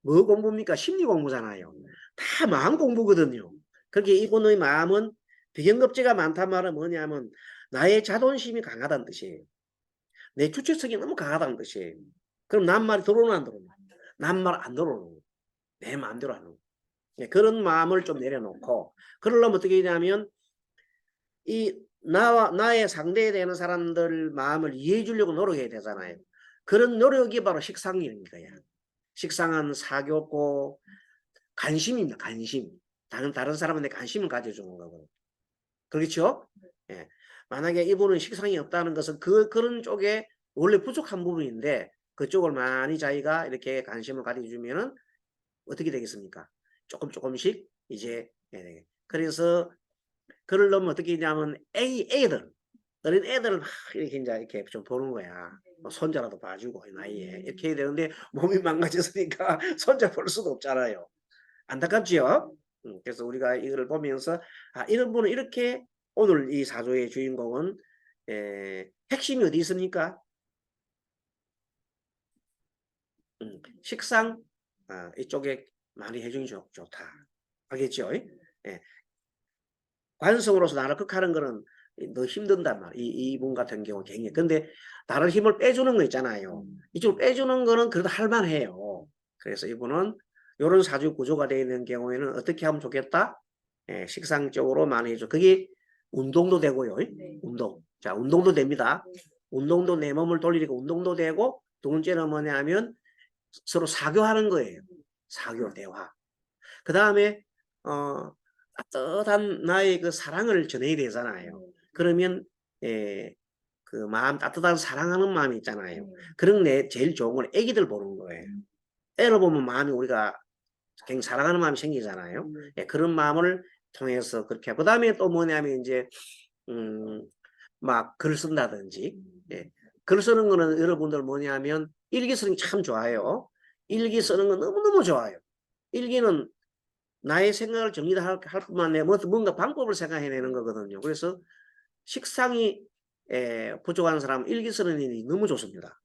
뭐 공부입니까? 심리 공부잖아요. 다 마음 공부거든요. 그렇게 이분의 마음은 비경급제가 많단 말은 뭐냐면 나의 자존심이 강하다는 뜻이에요. 내 주체성이 너무 강하다는 뜻이에요. 그럼 남 말이 들어오나 안 들어오나? 남 말 안 들어오는 내 마음대로 하는 거. 그런 마음을 좀 내려놓고 그러려면 어떻게 되냐면 이 나의 상대되는 사람들 마음을 이해해 주려고 노력해야 되잖아요. 그런 노력이 바로 식상일입니다. 식상은 사교고 관심입니다. 관심. 다른 사람한테 관심을 가져주는 거고. 그렇죠? 예. 만약에 이분은 식상이 없다는 것은 그런 쪽에 원래 부족한 부분인데 그쪽을 많이 자기가 이렇게 관심을 가져주면은 어떻게 되겠습니까? 조금씩 이제 그래서 그러려면 어떻게 하냐면 애들 어린 애들을 막 이렇게 이제 이렇게 좀 보는 거야. 뭐 손자라도 봐주고 이 나이에 이렇게 해야 되는데 몸이 망가졌으니까 손자 볼 수도 없잖아요. 안타깝지요? 그래서 우리가 이거를 보면서 아 이런 분은 이렇게 오늘 이 사조의 주인공은 핵심이 어디 있습니까? 식상 이쪽에 많이 해주기 좋다. 알겠죠? 예. 관성으로서 나를 극하는 거는 너 힘든단 말이야. 이분 같은 경우 굉장히. 근데 나를 힘을 빼주는 거 있잖아요. 이쪽을 빼주는 거는 그래도 할만해요. 그래서 이분은 이런 사주 구조가 되어 있는 경우에는 어떻게 하면 좋겠다? 식상적으로 많이 해줘. 그게 운동도 되고요. 운동. 자, 운동도 됩니다. 운동도 내 몸을 돌리니까 운동도 되고 두 번째는 뭐냐면 서로 사교하는 거예요. 사교, 대화. 그 다음에 따뜻한 나의 그 사랑을 전해야 되잖아요. 그러면 그 마음 따뜻한 사랑하는 마음이 있잖아요. 그런 내 제일 좋은 건 애기들 보는 거예요. 애를 보면 마음이 우리가 굉장히 사랑하는 마음이 생기잖아요. 예, 그런 마음을 통해서 그렇게 하고, 그다음에 또 뭐냐면 이제 막 글 쓴다든지, 예, 글 쓰는 거는 여러분들 뭐냐면 일기 쓰는 게 참 좋아요. 일기 쓰는 건 너무너무 좋아요. 일기는 나의 생각을 정리할 뿐만 아니라 뭔가 방법을 생각해내는 거거든요. 그래서 식상이 부족한 사람은 일기 쓰는 일이 너무 좋습니다.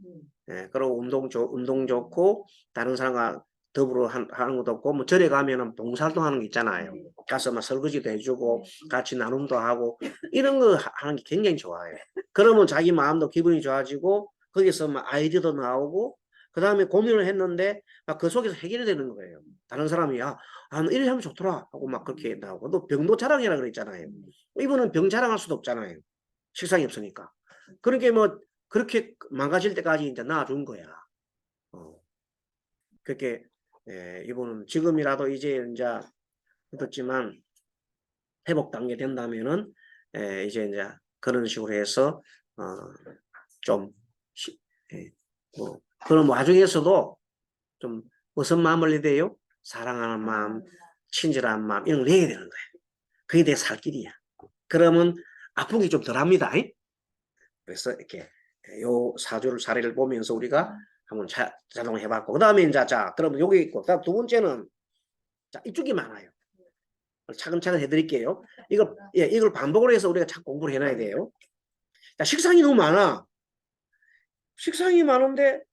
예, 그리고 운동 좋고, 다른 사람과 더불어 하는 것도 없고, 뭐 절에 가면은 봉사활동 하는 게 있잖아요. 가서 막 설거지도 해주고, 같이 나눔도 하고, 이런 거 하는 게 굉장히 좋아요. 그러면 자기 마음도 기분이 좋아지고, 거기서 막 아이디어도 나오고, 그 다음에 고민을 했는데, 막 그 속에서 해결이 되는 거예요. 다른 사람이, 야, 너 이래 하면 좋더라. 하고 막 그렇게 나오고, 또 병도 자랑이라 그랬잖아요. 이분은 병 자랑할 수도 없잖아요. 식상이 없으니까. 그러니까 뭐, 그렇게 망가질 때까지 이제 놔준 거야. 그렇게, 이분은 지금이라도 이제 그렇지만 회복 단계 된다면은, 이제 그런 식으로 해서, 좀, 뭐, 그런 와중에서도 좀 무슨 마음을 내야 돼요? 사랑하는 마음, 친절한 마음, 이런 걸 내야 되는 거예요. 그게 내 살 길이야. 그러면 아픈 게 좀 덜합니다. 그래서 이렇게 요 사례를 보면서 우리가 한번 자동을 해봤고, 그 다음에 이제 그러면 여기 있고, 그다음 두 번째는 이쪽이 많아요. 차근차근 해드릴게요. 이걸 반복을 해서 우리가 자꾸 공부를 해놔야 돼요. 식상이 너무 많아. 식상이 많은데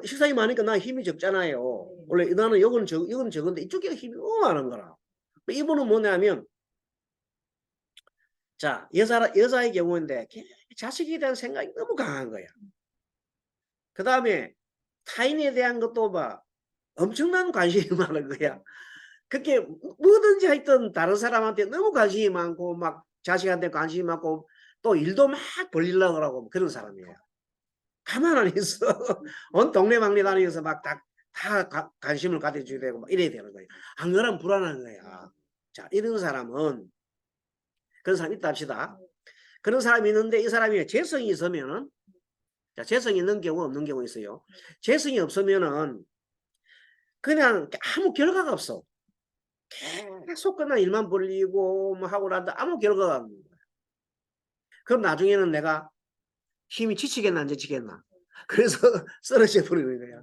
식상이 많으니까 나 힘이 적잖아요. 원래 나는 이건 적은데 이쪽에 힘이 너무 많은 거라. 이분은 뭐냐면, 여자의 경우인데 자식에 대한 생각이 너무 강한 거야. 그 다음에 타인에 대한 것도 엄청난 관심이 많은 거야. 그렇게 뭐든지 하여튼 다른 사람한테 너무 관심이 많고, 막 자식한테 관심이 많고, 또 일도 막 벌리려고 하고 그런 사람이에요. 가만 안 있어. 온 동네방네 다니면서 막 다 관심을 가져줘야 되고 막 이래야 되는 거예요. 안 그러면 불안한 거야. 이런 사람은, 그런 사람 있다 합시다. 그런 사람이 있는데, 이 사람이 재성이 있으면은, 재성이 있는 경우 없는 경우 있어요. 재성이 없으면은 그냥 아무 결과가 없어. 계속 그냥 일만 벌리고 뭐 하고 나도 아무 결과가 없는 거야. 그럼 나중에는 내가 힘이 지치겠나 안 지치겠나. 그래서 쓰러져 버리는 거야.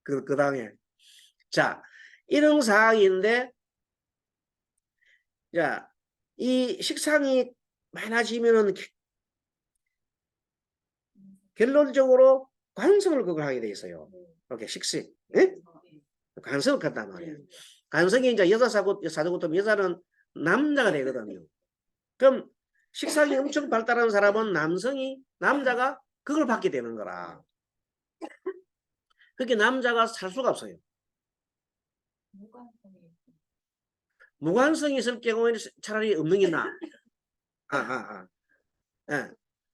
그 다음에 이런 상황인데, 이 식상이 많아지면은 결론적으로 관성을 그걸 하게 돼 있어요. 이렇게 식식, 예? 관성을 갖단 말이야. 관성이 이제 사주고 또 여자는 남자가 되거든요. 그럼 식상이 엄청 발달한 사람은 남자가 그걸 받게 되는 거라. 그렇게 남자가 살 수가 없어요. 무관성이 있을 경우에는 차라리 없는 게 나아. 예.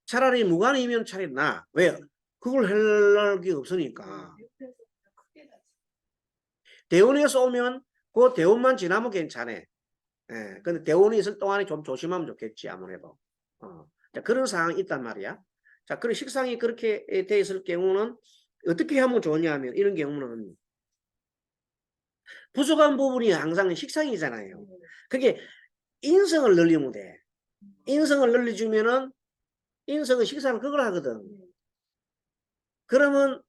차라리 무관이면 차라리 나아. 왜요? 그걸 할 게 없으니까. 대원에서 오면 그 대원만 지나면 괜찮아. 근데 대원이 있을 동안에 좀 조심하면 좋겠지, 아무래도. 그런 상황이 있단 말이야. 그런 식상이 그렇게 돼 있을 경우는 어떻게 하면 좋냐면, 이런 경우는 부족한 부분이 항상 식상이잖아요. 그게 인성을 늘리면 돼. 인성을 늘려주면은, 인성은 식상을 그걸 하거든. 그러면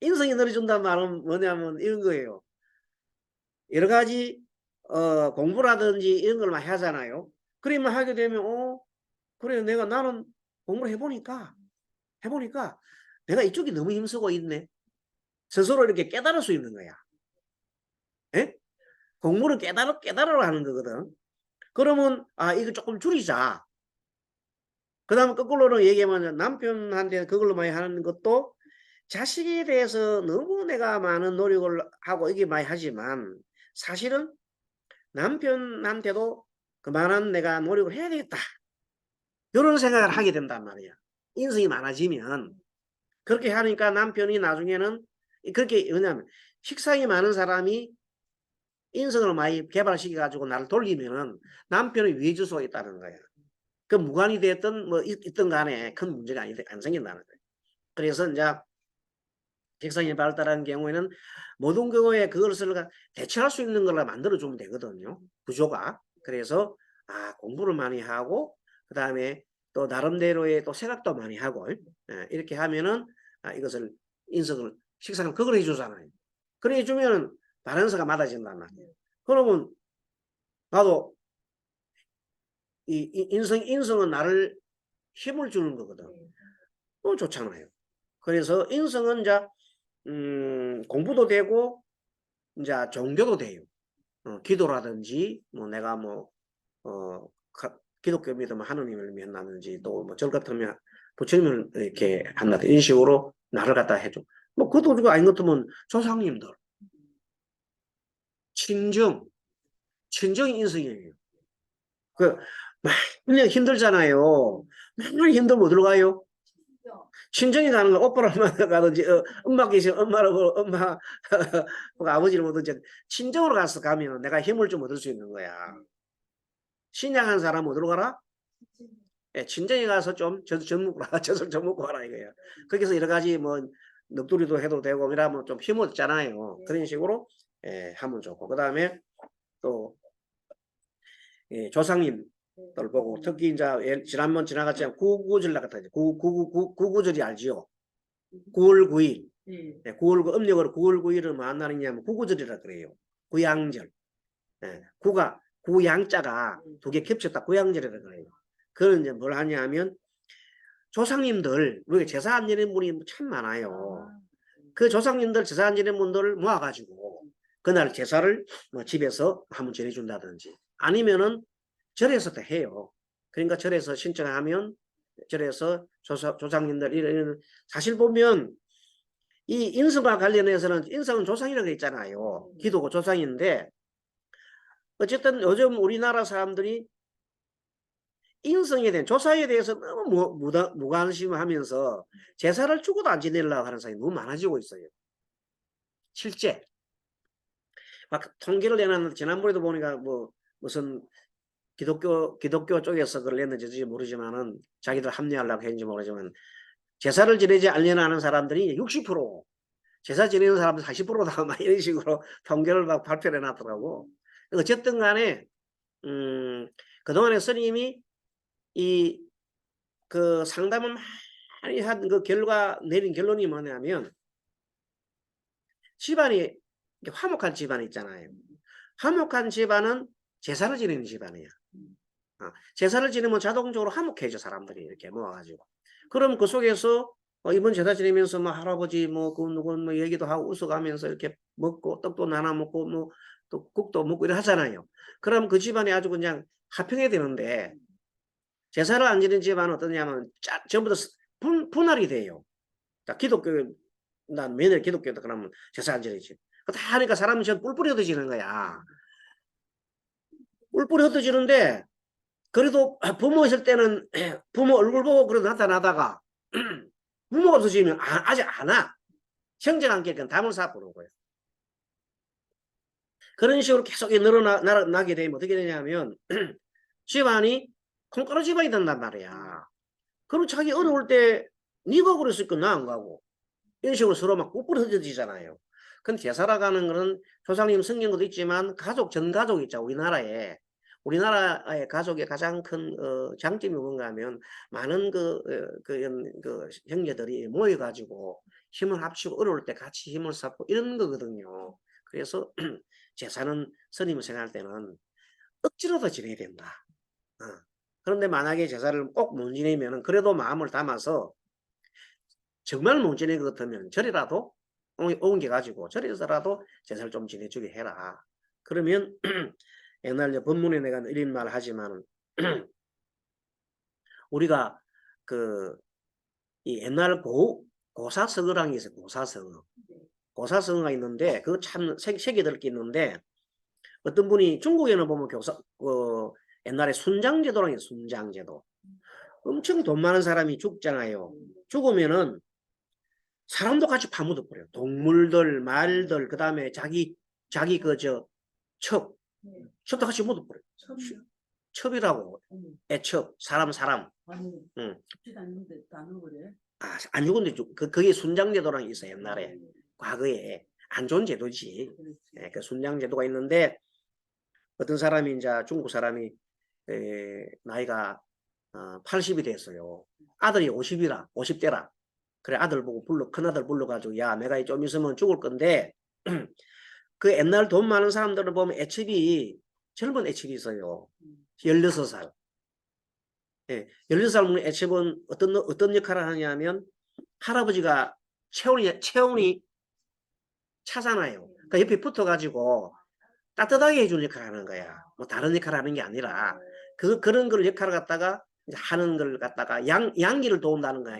인성이 늘어준다는 말은 뭐냐면 이런 거예요. 여러 가지 공부라든지 이런 걸 많이 하잖아요. 그러면 하게 되면 그래, 나는 공부를 해보니까 내가 이쪽이 너무 힘쓰고 있네. 스스로 이렇게 깨달을 수 있는 거야. 예? 공부는 깨달으러 하는 거거든. 그러면 이거 조금 줄이자. 그 다음에 거꾸로는 얘기하면 남편한테 그걸로 많이 하는 것도, 자식에 대해서 너무 내가 많은 노력을 하고 이게 많이 하지만 사실은 남편한테도 그만한 내가 노력을 해야 되겠다. 이런 생각을 하게 된단 말이야. 인성이 많아지면. 그렇게 하니까 남편이 나중에는 그렇게, 왜냐하면 식상이 많은 사람이 인성을 많이 개발시켜가지고 나를 돌리면은 남편이 위해줄 수가 있다는 거야. 그 무관이 됐든 뭐 있든 간에 큰 문제가 안 생긴다는 거예요. 그래서 이제 식상이 발달한 경우에는 모든 경우에 그것을 대체할 수 있는 걸 만들어주면 되거든요. 구조가. 그래서 공부를 많이 하고 그다음에 또 나름대로의 또 생각도 많이 하고 이렇게 하면은 이것을 인성을 식상을 그걸 해주잖아요. 그래 해주면 밸런스가 맞아진단 말이에요. 그러면 나도 인성은 나를 힘을 주는 거거든. 좋잖아요. 그래서 인성은 이제 공부도 되고 이제 종교도 돼요. 기도라든지 뭐 내가 기독교 믿으면 하느님을 믿는다든지 또 뭐 절 같으면 부처님을 이렇게 한다든지 이런 식으로 나를 갖다 해줘. 뭐 그것도 그거 아닌 것 같으면 조상님들 친정이 인성이에요. 맨날 힘들잖아요. 맨날 힘들면 어디로 가요? 친정에 가는 거 오빠를 만나가든지 엄마 계시면 엄마라고 엄마 아버지를 보든지 친정으로 가면 내가 힘을 좀 얻을 수 있는 거야. 신앙한 사람 어디로 가라? 친정에 가서 좀 젖 먹고 라 젖을 좀 먹고 가라 이거야. 거기서 여러 가지 뭐 넋두리도 해도 되고 이러면 좀 힘 얻잖아요. 그런 식으로 하면 좋고 그다음에 또 조상님들 보고 특히 이제 지난번 지나갔지만 구구절 나갔다 이제 구구절이 알지요? 9월 9일. 네. 9월 음력으로 9월 9일을 만나느냐면 구구절이라 그래요. 구양절. 구양자가 두 개 겹쳤다 구양절이라 그래요. 그건 이제 뭘 하냐면 조상님들 우리가 제사 안 지내는 분이 참 많아요. 그 조상님들 제사 안 지내는 분들을 모아가지고 그날 제사를 뭐 집에서 한번 지내준다든지 아니면은 절에서 도 해요. 그러니까 절에서 신청하면 절에서 조상님들 이런 사실 보면 이 인성과 관련해서는 인성은 조상이라고 했잖아요. 기도가 조상인데 어쨌든 요즘 우리나라 사람들이 인성에 대한 조상에 대해서 너무 무관심하면서 제사를 주고도 안 지내려고 하는 사람이 너무 많아지고 있어요. 실제 막 통계를 내놨는데 지난번에도 보니까 뭐 무슨 기독교 쪽에서 그걸 냈는지 모르지만은 자기들 합리하려고 했는지 모르지만 제사를 지내지 않으려는 하는 사람들이 60% 제사 지내는 사람들 40%다 막 이런 식으로 통계를 막 발표를 해놨더라고. 어쨌든 간에 그동안에 스님이 그 상담을 많이 한 그 내린 결론이 뭐냐면 집안이 화목한 집안 있잖아요. 화목한 집안은 제사를 지내는 집안이야. 제사를 지내면 자동적으로 화목해져 사람들이 이렇게 모아가지고. 그럼 그 속에서 이번 제사 지내면서 뭐 할아버지 그 누군 뭐 얘기도 하고 웃어가면서 이렇게 먹고 떡도 나눠 먹고 뭐 또 국도 먹고 이래 하잖아요. 그럼 그 집안이 아주 그냥 화평해야 되는데 제사를 안 지내는 집안은 어떠냐면 전부 다 분할이 돼요. 기독교 난 맨날 기독교다 그러면 제사 안 지내지. 다 하니까 사람은 전 뿔뿔이 흩어지는 거야. 뿔뿔이 흩어지는데 그래도 부모 있을 때는 부모 얼굴 보고 그래도 나타나다가 부모가 없어지면 아직 안 와. 형제가 안 깨니까 담을 쌓아 보는 거예요. 그런 식으로 계속 늘어나게 되면 어떻게 되냐면 집안이 콩가루 집안이 된단 말이야. 그럼 자기 어려울 때 네가 그랬으니까 나 안 가고 이런 식으로 서로 막 뿔뿔이 흩어지잖아요. 근데 제사라가는 거는 조상님 성경 것도 있지만 전 가족 있죠. 우리나라의 가족의 가장 큰 장점이 뭔가 하면 많은 그 형제들이 모여가지고 힘을 합치고 어려울 때 같이 힘을 쌓고 이런 거거든요. 그래서 제사는 스님이 생각할 때는 억지로도 지내야 된다. 그런데 만약에 제사를 꼭 못 지내면 그래도 마음을 담아서 정말 못 지낼 것 같으면 절이라도 옮겨가지고 절에서라도 제사를 좀 지내주게 해라. 그러면 옛날 법문에 내가 이런 말 하지만 우리가 이 옛날 고사성어라는 게 있어요. 고사성어가 있는데 그거 참 색이 들게 있는데 어떤 분이 중국에는 보면 옛날에 순장제도라는 게 순장제도. 엄청 돈 많은 사람이 죽잖아요. 죽으면은 사람도 같이 파묻어 버려요. 동물들, 말들, 그 다음에 자기 첩도 같이 묻어 버려요. 첩이라고 애첩, 사람. 아니, 응. 죽지도 않는데 나는 그래. 안 죽은데 그게 순장제도라는 게 있어요. 옛날에 과거에 안 좋은 제도지. 예, 그 순장제도가 있는데 어떤 사람이 이제 중국 사람이 나이가 80이 됐어요. 아들이 50대라. 그래 아들 보고 큰 아들 불러가지고 야 내가 좀 있으면 죽을 건데 그 옛날 돈 많은 사람들을 보면 젊은 애첩이 있어요. 16살. 예, 16살 먹는 애첩은 어떤 역할을 하냐면 할아버지가 체온이 차잖아요. 그러니까 옆에 붙어가지고 따뜻하게 해주는 역할을 하는 거야. 뭐 다른 역할을 하는 게 아니라 그런 걸 역할을 갖다가 이제 하는 걸 갖다가 양기를 도운다는 거야.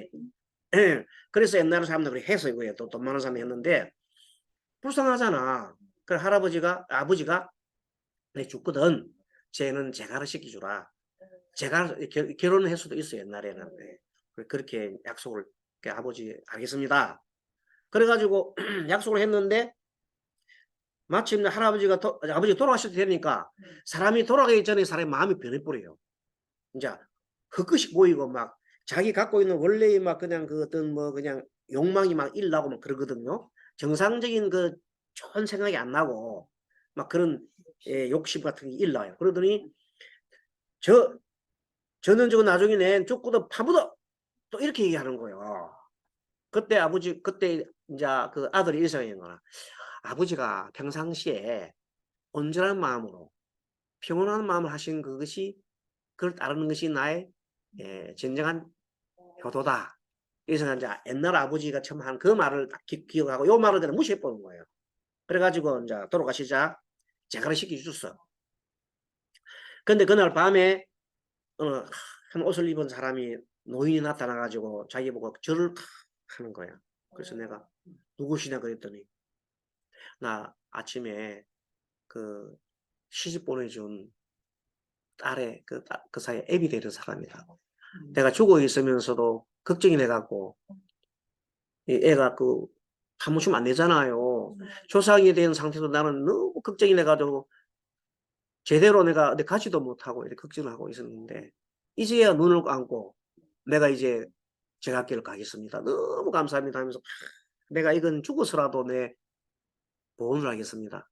예, 그래서 옛날 사람들이 했어요. 또 돈 많은 사람이 했는데 불쌍하잖아. 그래 아버지가 내 죽거든. 쟤는 제가를 시켜주라. 제가 결혼을 할 수도 있어요. 옛날에는. 그렇게 약속을 아버지 알겠습니다. 그래가지고 약속을 했는데 마침 아버지가 돌아가셔도 되니까 사람이 돌아가기 전에 사람의 마음이 변해버려요. 이제 헛것이 보이고 막 자기 갖고 있는 원래의 막 그냥 그 어떤 뭐 그냥 욕망이 막 일나고 막 그러거든요. 정상적인 그 좋은 생각이 안 나고 막 그런 욕심 같은 게 일나요. 그러더니 저는 나중에 내 죽고도 파묻어 또 이렇게 얘기하는 거예요. 그때 이제 그 아들이 일성인 거나 아버지가 평상시에 온전한 마음으로 평온한 마음을 하신 그것이 그걸 따르는 것이 나의 진정한 효도다. 그래서 이제 옛날 아버지가 처음 한 그 말을 딱 기억하고 요 말을 내가 무시해 보는 거예요. 그래가지고 이제 돌아가시자 제가를 시켜주셨어. 근데 그날 밤에 한 옷을 입은 사람이 노인이 나타나가지고 자기 보고 절을 하는 거야. 그래서 내가 누구시냐 그랬더니 나 아침에 그 시집 보내준 딸의 그 사이에 애비 되는 사람이라고. 내가 죽어 있으면서도 걱정이 돼갖고 이 애가 파묻히면 안 되잖아요. 조상이 된 상태도 나는 너무 걱정이 돼가지고 제대로 내가 가지도 못하고 이렇게 걱정을 하고 있었는데 이제야 눈을 감고 내가 이제 제갓길을 가겠습니다. 너무 감사합니다 하면서 내가 이건 죽어서라도 내 보온을 하겠습니다.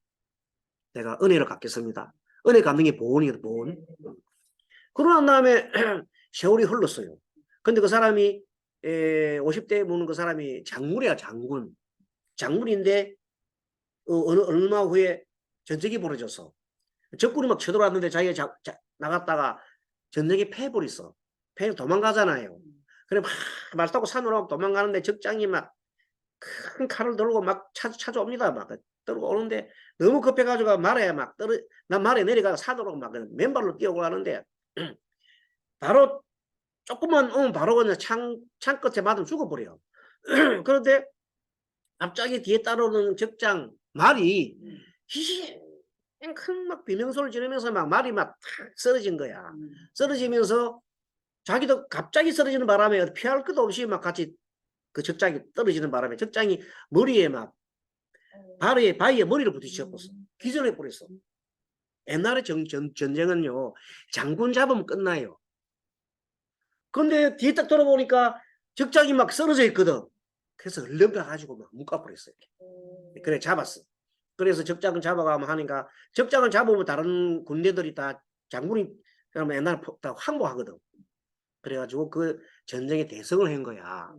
내가 은혜를 갚겠습니다. 은혜 갚는 게 보온이거든, 보온. 그러고 난 다음에 세월이 흘렀어요. 근데 그 사람이 50대 먹는 그 사람이 장군이야, 장군. 장군인데 얼마 후에 전쟁이 벌어졌어. 적군이 막 쳐들어왔는데 자기가 나갔다가 전쟁에 패해버렸어. 패해 도망가잖아요. 그래 막 말 타고 산으로 도망가는데 적장이 막 큰 칼을 들고 막 찾아옵니다. 막 들고 오는데 너무 급해가지고 난 말에 내려가서 산으로 막 맨발로 뛰어고 가는데 바로 조금만 바로 그냥 창 끝에 맞으면 죽어버려. 그런데 갑자기 뒤에 따라오는 적장 말이 히히 큰 막 비명소리를 지르면서 막 말이 막 탁 쓰러진 거야. 쓰러지면서 자기도 갑자기 쓰러지는 바람에 피할 것도 없이 막 같이 그 적장이 떨어지는 바람에 적장이 머리에 막 바위에 머리를 부딪혀버렸어. 기절해 버렸어. 옛날에 전쟁은요 장군 잡으면 끝나요. 근데 뒤에 딱 돌아보니까 적장이 막 쓰러져 있거든. 그래서 얼른 가가지고 막 묶어버렸어요. 그래 잡았어. 그래서 적장을 잡아가면 하니까 적장을 잡으면 다른 군대들이 다 장군이 그러면 옛날에 다 항복하거든. 그래가지고 그 전쟁에 대성을 한 거야.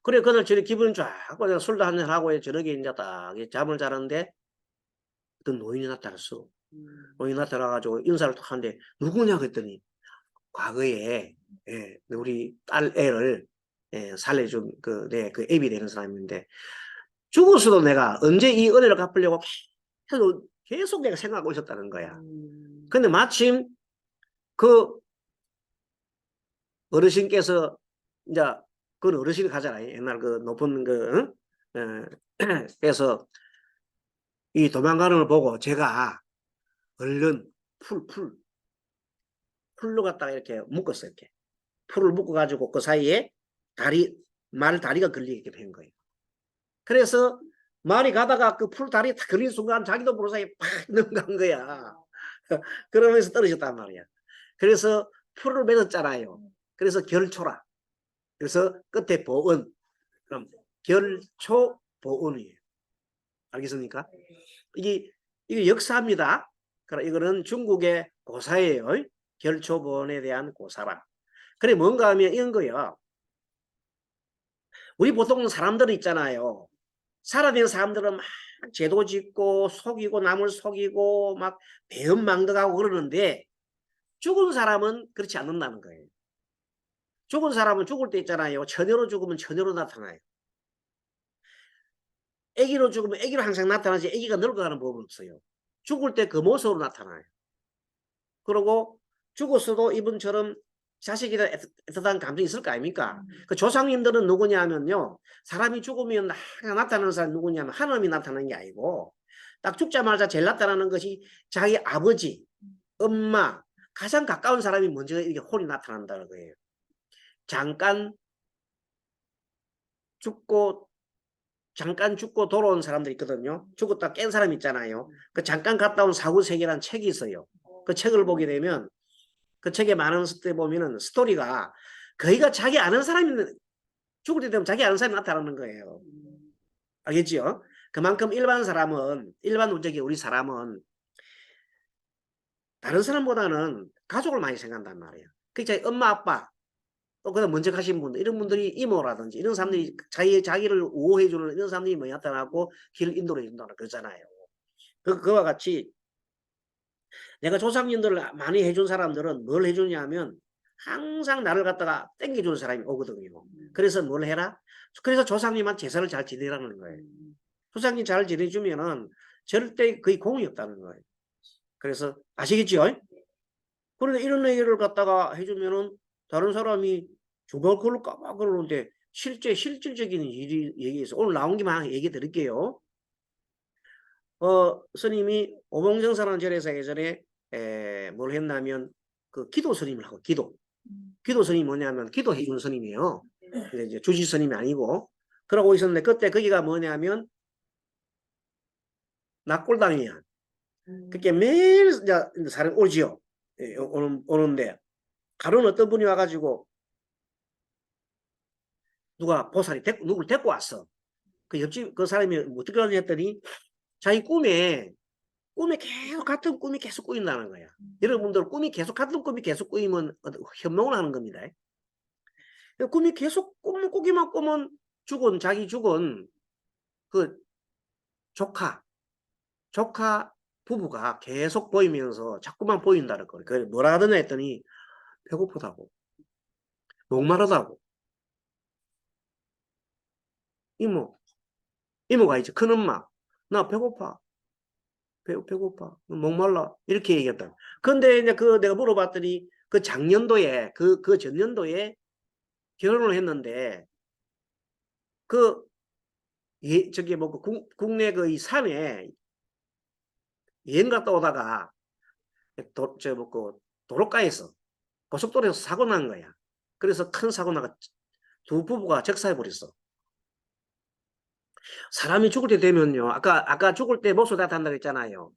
그래 그날 저녁 기분이 좋고 술도 한잔 하고 저녁에 이제 딱 잠을 자는데 어떤 노인이 나타났어. 노인이 나타나가지고 인사를 딱 하는데 누구냐 그랬더니 과거에 우리 딸 애를 살려준 그 애비 되는 사람인데 죽었어도 내가 언제 이 은혜를 갚으려고 계속 내가 생각하고 있었다는 거야. 근데 마침 그 어르신께서 이제 그 어르신이 가잖아요. 옛날 그 높은 그래서 이 도망가는 걸 보고 제가 얼른 풀로 갖다가 이렇게 묶었어요. 이렇게 풀을 묶어가지고 그 사이에 말 다리가 걸리게 된 거예요. 그래서 말이 가다가 그 풀 다리에 탁 걸린 순간 자기도 모르는 사이에 팍 넘어간 거야. 그러면서 떨어졌단 말이야. 그래서 풀을 맺었잖아요. 그래서 결초라. 그래서 끝에 보은. 그럼 결초보은이에요. 알겠습니까? 이게 역사입니다. 그럼 이거는 중국의 고사예요. 결초보은에 대한 고사라. 그래 뭔가 하면 이런 거예요. 우리 보통 사람들은 있잖아요. 살아있는 사람들은 막 죄도 짓고 속이고 남을 속이고 막 배은망덕하고 그러는데 죽은 사람은 그렇지 않는다는 거예요. 죽은 사람은 죽을 때 있잖아요. 처녀로 죽으면 처녀로 나타나요. 아기로 죽으면 아기로 항상 나타나지 아기가 늙어가는 법은 없어요. 죽을 때 그 모습으로 나타나요. 그리고 죽었어도 이분처럼 자식에 대한 애틋한 감정이 있을 거 아닙니까? 그 조상님들은 누구냐 하면요. 사람이 죽으면 항상 나타나는 사람이 누구냐면 하나님이 나타나는 게 아니고 딱 죽자마자 제일 나타나는 것이 자기 아버지, 엄마, 가장 가까운 사람이 먼저 이렇게 혼이 나타난다는 거예요. 잠깐 죽고 돌아온 사람들 있거든요. 죽었다 깬 사람 있잖아요. 그 잠깐 갔다 온 사후세계라는 책이 있어요. 그 책을 보게 되면 그 책에 많은 때 보면은 스토리가 거의가 자기 아는 사람이 죽을 때 되면 자기 아는 사람이 나타나는 거예요. 알겠지요? 그만큼 일반 사람은 우리 사람은 다른 사람보다는 가족을 많이 생각한단 말이에요. 그러니까 엄마 아빠 또 그다음 먼저 가신 분들 이런 분들이 이모라든지 이런 사람들이 자기를 우호해 주는 이런 사람들이 많이 나타나고 길을 인도해 준다고 그러잖아요. 그와 같이 내가 조상님들을 많이 해준 사람들은 뭘 해주냐면 항상 나를 갖다가 땡겨주는 사람이 오거든요. 그래서 뭘 해라? 그래서 조상님한테 제사를 잘 지내라는 거예요. 조상님 잘 지내주면은 절대 거의 공이 없다는 거예요. 그래서 아시겠죠? 그런데 이런 얘기를 갖다가 해주면은 다른 사람이 정말 그럴까 봐 그러는데 실질적인 일이 얘기해서 오늘 나온 김에 얘기 드릴게요. 스님이 오봉정산한 절에서 예전에 뭘 했냐면 그 기도 스님을 하고 기도 스님이 뭐냐면 기도해 주는 스님이에요. 근데 이제 주지 스님이 아니고 그러고 있었는데 그때 거기가 뭐냐면 낙골당이야. 그게 매일 이제 사람 오지요. 오는데 가로는 어떤 분이 와가지고 누가 보살이 누굴 데리고 왔어. 그 옆집 그 사람이 어떻게 하냐 했더니 자기 꿈에 계속 같은 꿈이 계속 꾸인다는 거야. 여러분들 꿈이 계속 같은 꿈이 계속 꾸이면 현몽을 하는 겁니다. 꿈이 계속 꾸기만 꾸면 자기 죽은 그 조카 부부가 계속 보이면서 자꾸만 보인다는 거예요. 그래 뭐라 하더냐 했더니 배고프다고 목마르다고 이모가 이제 큰엄마 나 배고파 배고파 목말라 이렇게 얘기했다. 근데 이제 그 내가 물어봤더니 그 작년도에 그 전년도에 결혼을 했는데 저기 뭐 국내 그 이 산에 여행 갔다 오다가 도로가에서 고속도로에서 사고 난 거야. 그래서 큰 사고 나가 두 부부가 적사해 버렸어. 사람이 죽을 때 되면요. 아까 죽을 때 목소 나타난다고 했잖아요.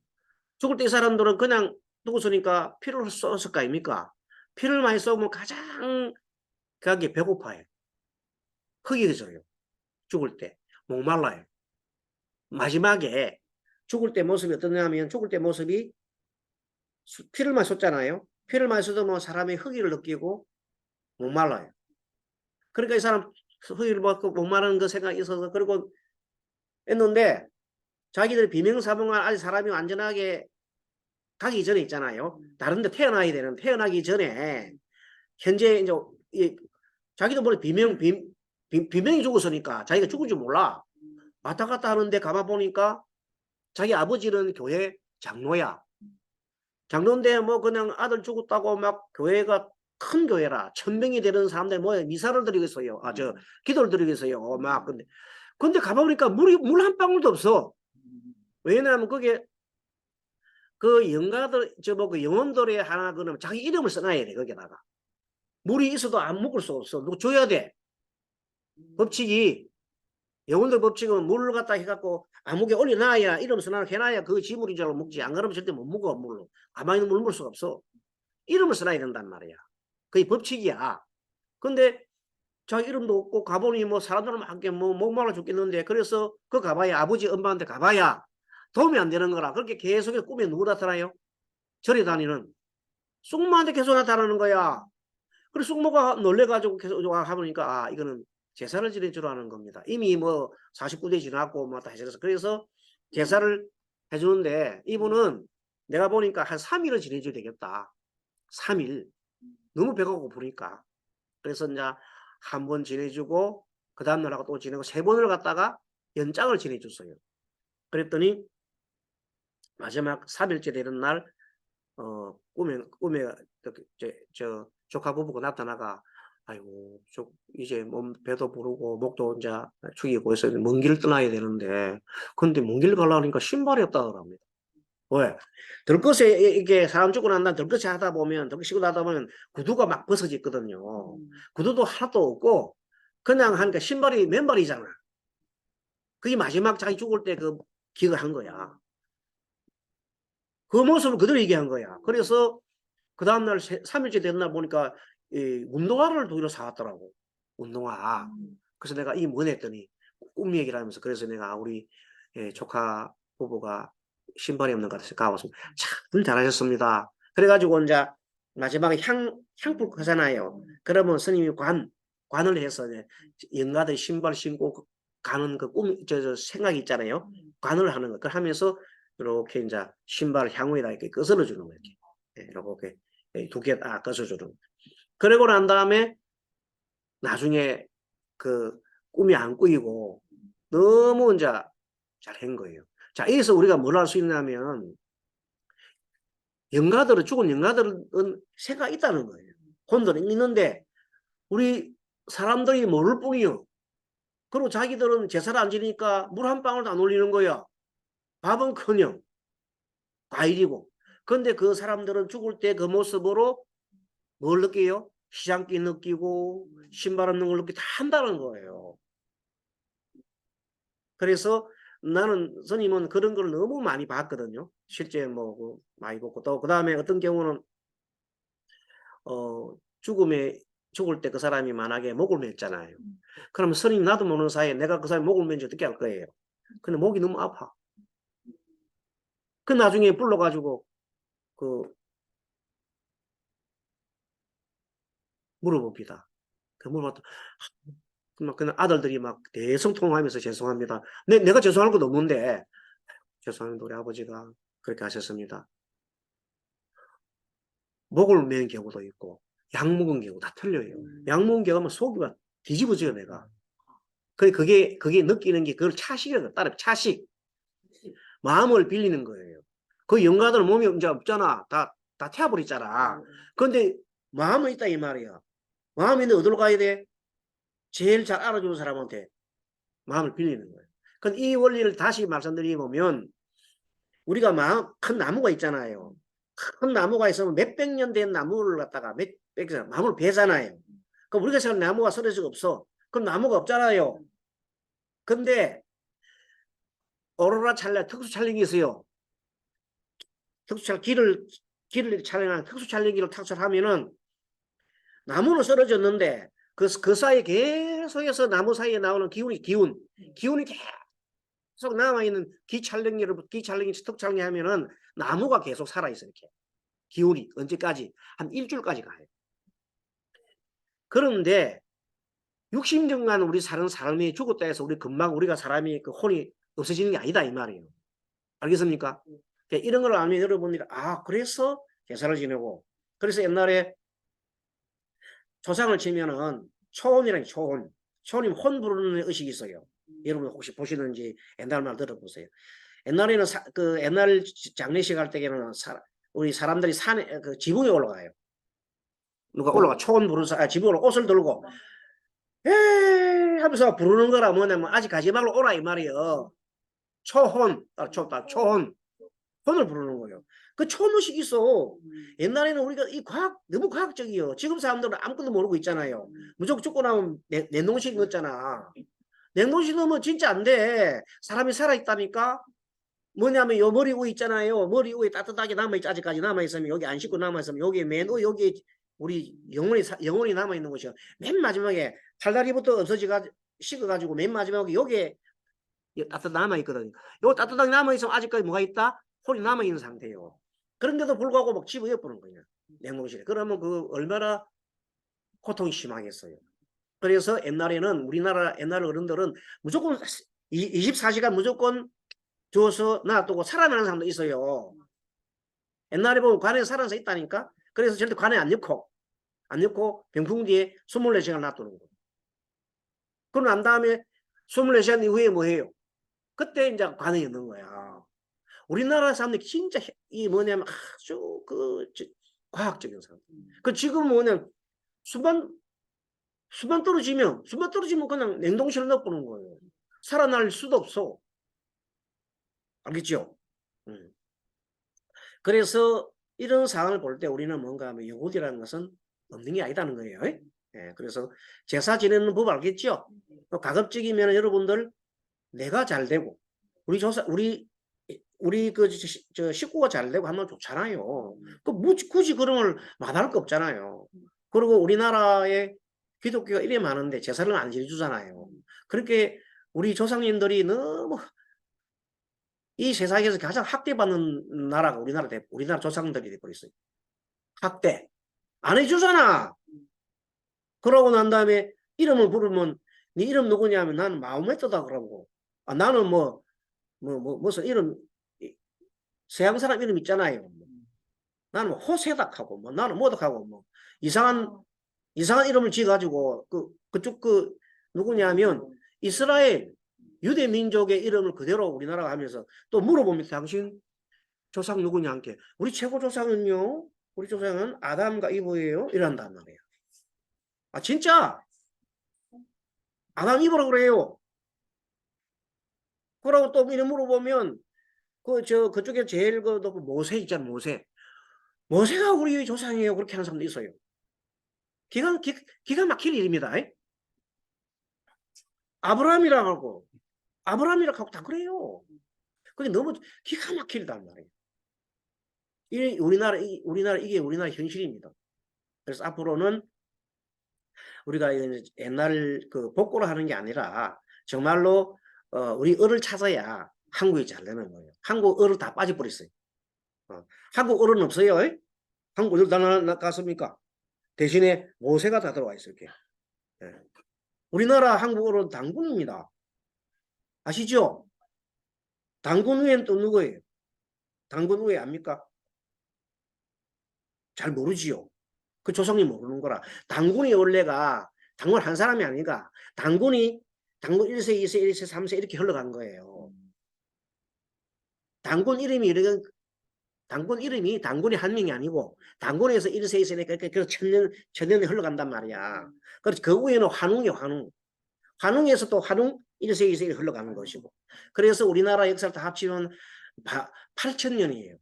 죽을 때 이 사람들은 그냥 누구서니까 피를 쏟았을 거 아닙니까? 피를 많이 쏘면 가장 그게 배고파요. 허기져요. 죽을 때. 목말라요. 마지막에 죽을 때 모습이 어떠냐면 죽을 때 모습이 피를 많이 쏟잖아요. 피를 많이 쏟으면 사람이 허기를 느끼고 목말라요. 그러니까 이 사람 허기를 받고 목마르는 그 생각이 있어서 그러고 했는데 자기들이 비명사명한 아직 사람이 완전하게 가기 전에 있잖아요. 다른 데 태어나기 전에 현재 이제 자기도 모르게 비명이 죽었으니까 자기가 죽은 줄 몰라. 왔다 갔다 하는데 가만 보니까 자기 아버지는 교회 장로야. 장로인데 뭐 그냥 아들 죽었다고 막 교회가 큰 교회라 1000명이 되는 사람들 뭐 미사를 드리고 있어요. 기도를 드리고 있어요. 막 근데 가보니까 물 한 방울도 없어. 왜냐하면 그게 그 영가들 그 영혼들의 하나 그러면 자기 이름을 써놔야 돼. 거기다가 물이 있어도 안 먹을 수 없어. 누구 줘야 돼. 법칙이 영혼들 법칙은 물을 갖다 해갖고 아무게 올려놔야 이름 써놔 해놔야 그 지물인 줄 알고 먹지. 안 그러면 절대 못 먹어. 물로 가만히 있는 물 먹을 수가 없어. 이름을 써놔야 된단 말이야. 그게 법칙이야. 근데 자기 이름도 없고 가보니 뭐 사람들은 함께 뭐 목말라 죽겠는데 그래서 그 가봐야 아버지 엄마한테 가봐야 도움이 안 되는 거라 그렇게 계속 꿈에 누구 나타나요? 절에 다니는 쑥모한테 계속 나타나는 거야. 그래서 쑥모가 놀래가지고 계속 하보니까 아 이거는 제사를 지내주러 하는 겁니다. 이미 뭐 49대 지났고 뭐 다 해서 그래서 제사를 해주는데 이분은 내가 보니까 한 3일을 지내줘야 되겠다. 3일. 너무 배가 고프니까. 그래서 이제 한 번 지내주고 그 다음날 하고 또 지내고 3번을 갔다가 연장을 지내줬어요. 그랬더니 마지막 3일째 되는 날 꿈에 저 조카 부부가 나타나가 아이고 이제 몸 배도 부르고 목도 이제 축이고 해서 먼 길을 떠나야 되는데 근데 먼 길 가려니까 신발이 없다고 합니다. 왜? 들것에 이게 사람 죽고 난 다음 들것에 하다 보면 들것 쉬고 나다 보면 구두가 막 벗어지거든요. 구두도 하나도 없고 그냥 하니까 신발이 맨발이잖아. 그게 마지막 자기 죽을 때 그 기억을 한 거야. 그 모습을 그대로 얘기한 거야. 그래서 그 다음날 3일째 된 날 보니까 이 운동화를 두 개를 사왔더라고. 운동화. 그래서 내가 이게 뭐냐 했더니 꿈 얘기를 하면서 그래서 내가 우리 조카 부부가 신발이 없는 것 같아서 가봤습니다. 참 잘하셨습니다. 그래가지고 이제 마지막에 향불 하잖아요. 그러면 스님이 관을 해서 연가들 신발 신고 가는 그 생각이 있잖아요. 관을 하는 거. 그걸 하면서 이렇게 이제 신발 향후에다 이렇게 거슬러 주는 거예요. 이렇게 두 개 딱 거슬러 주는. 그러고 난 다음에 나중에 그 꿈이 안 꾸이고 너무 이제 잘한 거예요. 자, 여기서 우리가 뭘 할 수 있냐면 영가들은 죽은 영가들은 생각이 있다는 거예요. 혼돈이 있는데 우리 사람들이 모를 뿐이요. 그리고 자기들은 제사를 안 지니까 물 한 방울도 안 올리는 거야. 밥은커녕 과일이고. 근데 그 사람들은 죽을 때 그 모습으로 뭘 느껴요? 시장기 느끼고 신발 없는 걸 느끼고 다 한다는 거예요. 그래서 나는 스님은 그런 걸 너무 많이 봤거든요. 실제 뭐 많이 보고 또 그 다음에 어떤 경우는 죽을 때 그 사람이 만약에 목을 맸잖아요. 그러면 스님 나도 모르는 사이에 내가 그 사람이 목을 맨지 어떻게 할 거예요? 근데 목이 너무 아파. 그 나중에 불러가지고 그 물어봅니다. 그 물어봤더니 그냥 아들들이 막 대성통하면서 죄송합니다. 내가 죄송할 것도 없는데 죄송합니다. 우리 아버지가 그렇게 하셨습니다. 목을 맨 경우도 있고 약 먹은 경우 다 틀려요. 약 먹은 경우는 속이 막 뒤집어져요 내가. 그게 느끼는 게 그걸 차식이라고 따라 차식. 마음을 빌리는 거예요. 그 영가들은 몸이 이제 없잖아. 다 태워버렸잖아. 그런데 마음은 있다 이 말이야. 마음이 있는데 어디로 가야 돼? 제일 잘 알아주는 사람한테 마음을 빌리는 거예요. 근데 이 원리를 다시 말씀드리면 우리가 큰 나무가 있잖아요. 큰 나무가 있으면 몇백 년 된 나무를 갖다가 나무를 베잖아요. 그럼 우리가 생각하는 나무가 쓰러지가 없어. 그럼 나무가 없잖아요. 근데 오로라 촬영, 특수 촬영이 있어요. 길을 촬영하는 특수 촬영기를 탁설하면은 나무는 쓰러졌는데 그 사이에 계속해서 나무 사이에 나오는 기운이 계속 남아있는 기 촬영기 스톱 촬영하면은 나무가 계속 살아있어요. 이렇게 기운이 언제까지 한 일주일까지 가요. 그런데 60년간 우리 사는 사람이 죽었다 해서 우리 금방 우리가 사람이 그 혼이 없어지는 게 아니다 이 말이에요. 알겠습니까? 이런 걸 알면 여러분들이 그래서 제사를 지내고 그래서 옛날에 조상을 치면은 초혼이라는 초혼이면 혼 부르는 의식이 있어요. 여러분 혹시 보시는지 옛날 말 들어보세요. 옛날에는 그 옛날 장례식 할 때에는 우리 사람들이 산에 그 지붕에 올라가요. 누가 올라가 초혼 부르는 지붕으로 옷을 들고 에 하면서 부르는 거라 뭐냐면 아직 가지 말고 오라 이 말이에요. 초혼 혼을 부르는 거예요. 그 초무식이 있어. 옛날에는 우리가 이 너무 과학적이에요. 지금 사람들은 아무것도 모르고 있잖아요. 무조건 죽고 나면 냉동식 넣었잖아. 냉동식 넣으면 진짜 안 돼. 사람이 살아있다니까. 뭐냐면 요 머리 위에 있잖아요. 머리 위에 따뜻하게 남아있지. 아직까지 남아있으면 여기 안 씻고 남아있으면 여기 맨 위에 여기 우리 영혼이 남아 있는 것이요. 맨 마지막에 팔다리부터 없어지가 식어가지고 맨 마지막에 여기에 따뜻 남아 있거든요. 요 따뜻하게 남아 있으면 아직까지 뭐가 있다? 혼이 남아 있는 상태예요. 그런데도 불구하고 막 집어넣어보는 거예요. 냉동실에. 그러면 그 얼마나 고통이 심하겠어요. 그래서 옛날에는 우리나라 옛날 어른들은 무조건 24시간 무조건 주어서 놔두고 살아나는 사람도 있어요. 옛날에 보면 관에 살아서 있다니까. 그래서 절대 관에 안 넣고 병풍 뒤에 24시간 놔두는 거예요. 그러고 난 다음에 24시간 이후에 뭐 해요? 그때 이제 관에 넣는 거야. 우리나라 사람들이 진짜 이 뭐냐면 아주 과학적인 사람. 그 지금 뭐냐면 수만 떨어지면 그냥 냉동실에 넣어보는 거예요. 살아날 수도 없어. 알겠죠? 그래서 이런 상황을 볼 때 우리는 뭔가 하면 영혼이라는 것은 없는 게 아니다는 거예요. 예, 그래서 제사 지내는 법 알겠죠? 가급적이면 여러분들 내가 잘 되고 우리 저 식구가 잘 되고 하면 좋잖아요. 굳이 그런 걸 말할 거 없잖아요. 그리고 우리나라에 기독교가 이래 많은데 제사를 안 지내주잖아요. 그렇게 우리 조상님들이 너무 이 세상에서 가장 학대받는 나라가 우리나라 조상들이 돼버렸어요. 학대. 안 해주잖아. 그러고 난 다음에 이름을 부르면 네 이름 누구냐면 나는 마호메트다 그러고 나는 무슨 이름 서양 사람 이름 있잖아요. 나는 호세닥 하고 나는 뭐닥 하고 이상한 이름을 지어가지고 그쪽 누구냐면 이스라엘 유대 민족의 이름을 그대로 우리나라가 하면서 또 물어보면 당신 조상 누구냐 함께 우리 최고 조상은요. 우리 조상은 아담과 이브예요. 이란단 말이에요. 아 진짜 아담 이브라고 그래요. 그러고 또 이름 물어보면 그쪽에 제일 높은 모세 있잖아. 모세가 우리 조상이에요. 그렇게 하는 사람도 있어요. 기가 막힐 일입니다. 아브라함이라고 하고 다 그래요. 그게 너무 기가 막힐단 말이에요. 우리나라 이게 우리나라 현실입니다. 그래서 앞으로는 우리가 옛날 복고를 하는 게 아니라 정말로 우리 을을 찾아야 한국이 잘 되는 거예요. 한국 을을 다 빠져버렸어요. 한국 을은 없어요. 한국 을 다 나갔습니까? 대신에 모세가 다 들어와 있어요. 예. 우리나라 한국 을은 당군입니다. 아시죠? 당군 후에는 또 누구예요? 당군 후에 압니까? 잘 모르지요. 그 조상님 모르는 거라. 당군이 원래가 당군 한 사람이 아니라 당군 1세, 2세, 1세, 3세 이렇게 흘러간 거예요. 당군이 한 명이 아니고 당군에서 1세, 2세니까 그 천년이 흘러간단 말이야. 그래서 그 위에는 환웅이에요. 환웅에서 또 환웅 1세, 2세가 흘러가는 것이고. 그래서 우리나라 역사를 다 합치면 8,000년이에요.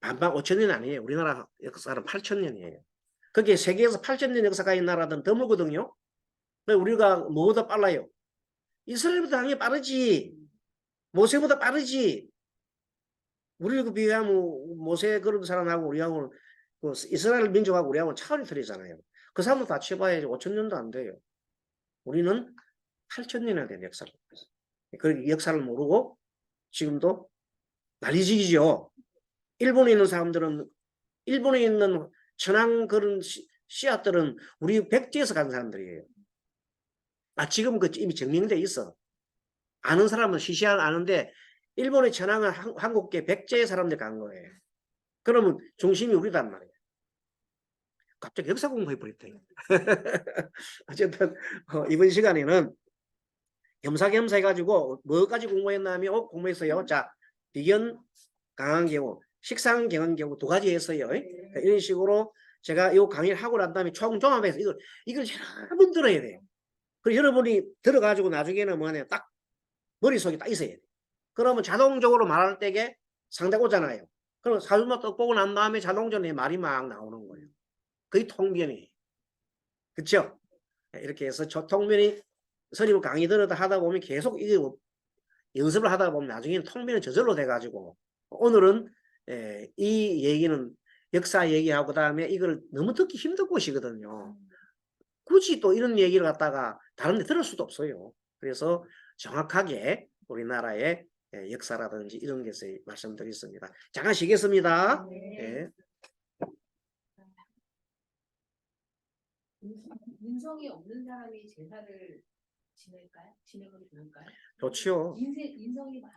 반방 5,000년 아니에요. 우리나라 역사는 8,000년이에요. 그게 세계에서 8,000년 역사가 있는 나라들은 드물거든요. 우리가 뭐보다 빨라요? 이스라엘보다 당연히 빠르지. 모세보다 빠르지. 우리를 비교하면 모세 그런 사람하고 우리하고는 이스라엘 민족하고 우리하고는 차원이 틀리잖아요. 그 사람도 다 쳐봐야지 5,000년도 안 돼요. 우리는 8,000년이나 된 역사를. 그 역사를 모르고 지금도 난리지기죠. 일본에 있는 사람들은 일본에 있는 천황 그런 씨앗들은 우리 백제에서 간 사람들이에요. 지금 이미 증명돼 있어. 아는 사람은 시시한 아는데 일본의 천황은 한국계 백제 사람들 간 거예요. 그러면 중심이 우리단 말이에요. 갑자기 역사 공부해버렸다. 어쨌든 이번 시간에는 겸사겸사 해가지고 뭐까지 공부했냐면 공부했어요. 자, 비견 강한 경우, 식상 경한 경우 두 가지 했어요. 이런 식으로 제가 이 강의를 하고 난 다음에 종합해서 이걸 여러 번 들어야 돼요. 그리고 여러분이 들어가지고 나중에는 뭐냐 딱 머릿속에 딱 있어야 돼요. 그러면 자동적으로 말할 때게 상대 오잖아요. 그럼 사주마 떡 보고 난 다음에 자동적으로 내 말이 막 나오는 거예요. 그게 통변이에요. 그렇죠? 이렇게 해서 통변이 선임 강의 들어다 하다 보면 계속 이게 연습을 하다 보면 나중에는 통변이 저절로 돼가지고 오늘은 이 얘기는 역사 얘기하고 그다음에 이걸 너무 듣기 힘든 곳이거든요. 굳이 또 이런 얘기를 갖다가 다른 데 들을 수도 없어요. 그래서 정확하게 우리나라의 역사라든지 이런 것을 말씀드리겠습니다. 잠깐 쉬겠습니다. 예. 인성이 없는 사람이 제사를 지낼까요? 지내면 좋을까요? 좋지요. 인성이